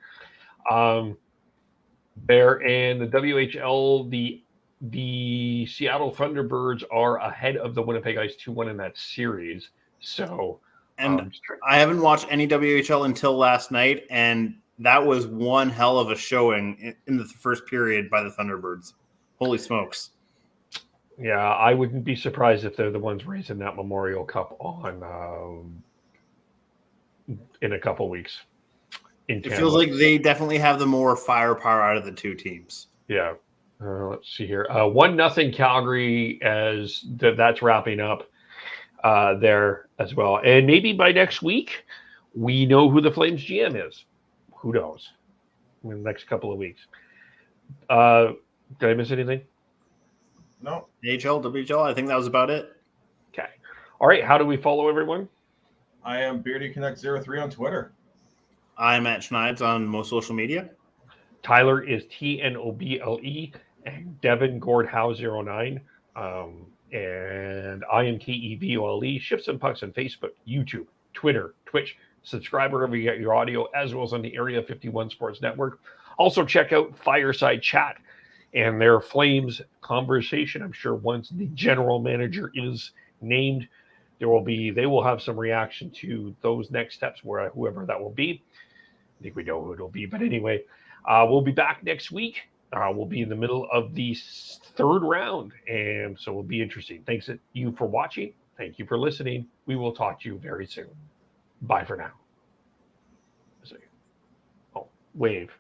There, and the WHL, the Seattle Thunderbirds are ahead of the Winnipeg Ice 2-1 in that series. So,
and I haven't watched any WHL until last night, and that was one hell of a showing in the first period by the Thunderbirds. Holy smokes.
Yeah, I wouldn't be surprised if they're the ones raising that Memorial Cup on in a couple weeks.
It feels like they definitely have the more firepower out of the two teams.
Yeah. Let's see here. 1-0 Calgary, as that's wrapping up there as well. And maybe by next week, we know who the Flames GM is. Who knows? In the next couple of weeks. Did I miss anything?
No.
AHL, WHL, I think that was about it.
Okay. All right. How do we follow everyone?
I am BeardyConnect03 on Twitter.
I'm at Schneids on most social media.
Tyler is TNOBLE, and Devin Gordhow09. And I am KEVOLE. Shifts and Pucks on Facebook, YouTube, Twitter, Twitch. Subscribe wherever you get your audio, as well as on the Area 51 Sports Network. Also check out Fireside Chat and their Flames conversation. I'm sure once the general manager is named, they will have some reaction to those next steps, where whoever that will be. I think we know who it'll be, but anyway, we'll be back next week. We'll be in the middle of the third round, and so it'll be interesting. Thanks you for watching. Thank you for listening. We will talk to you very soon. Bye for now. Oh, wave.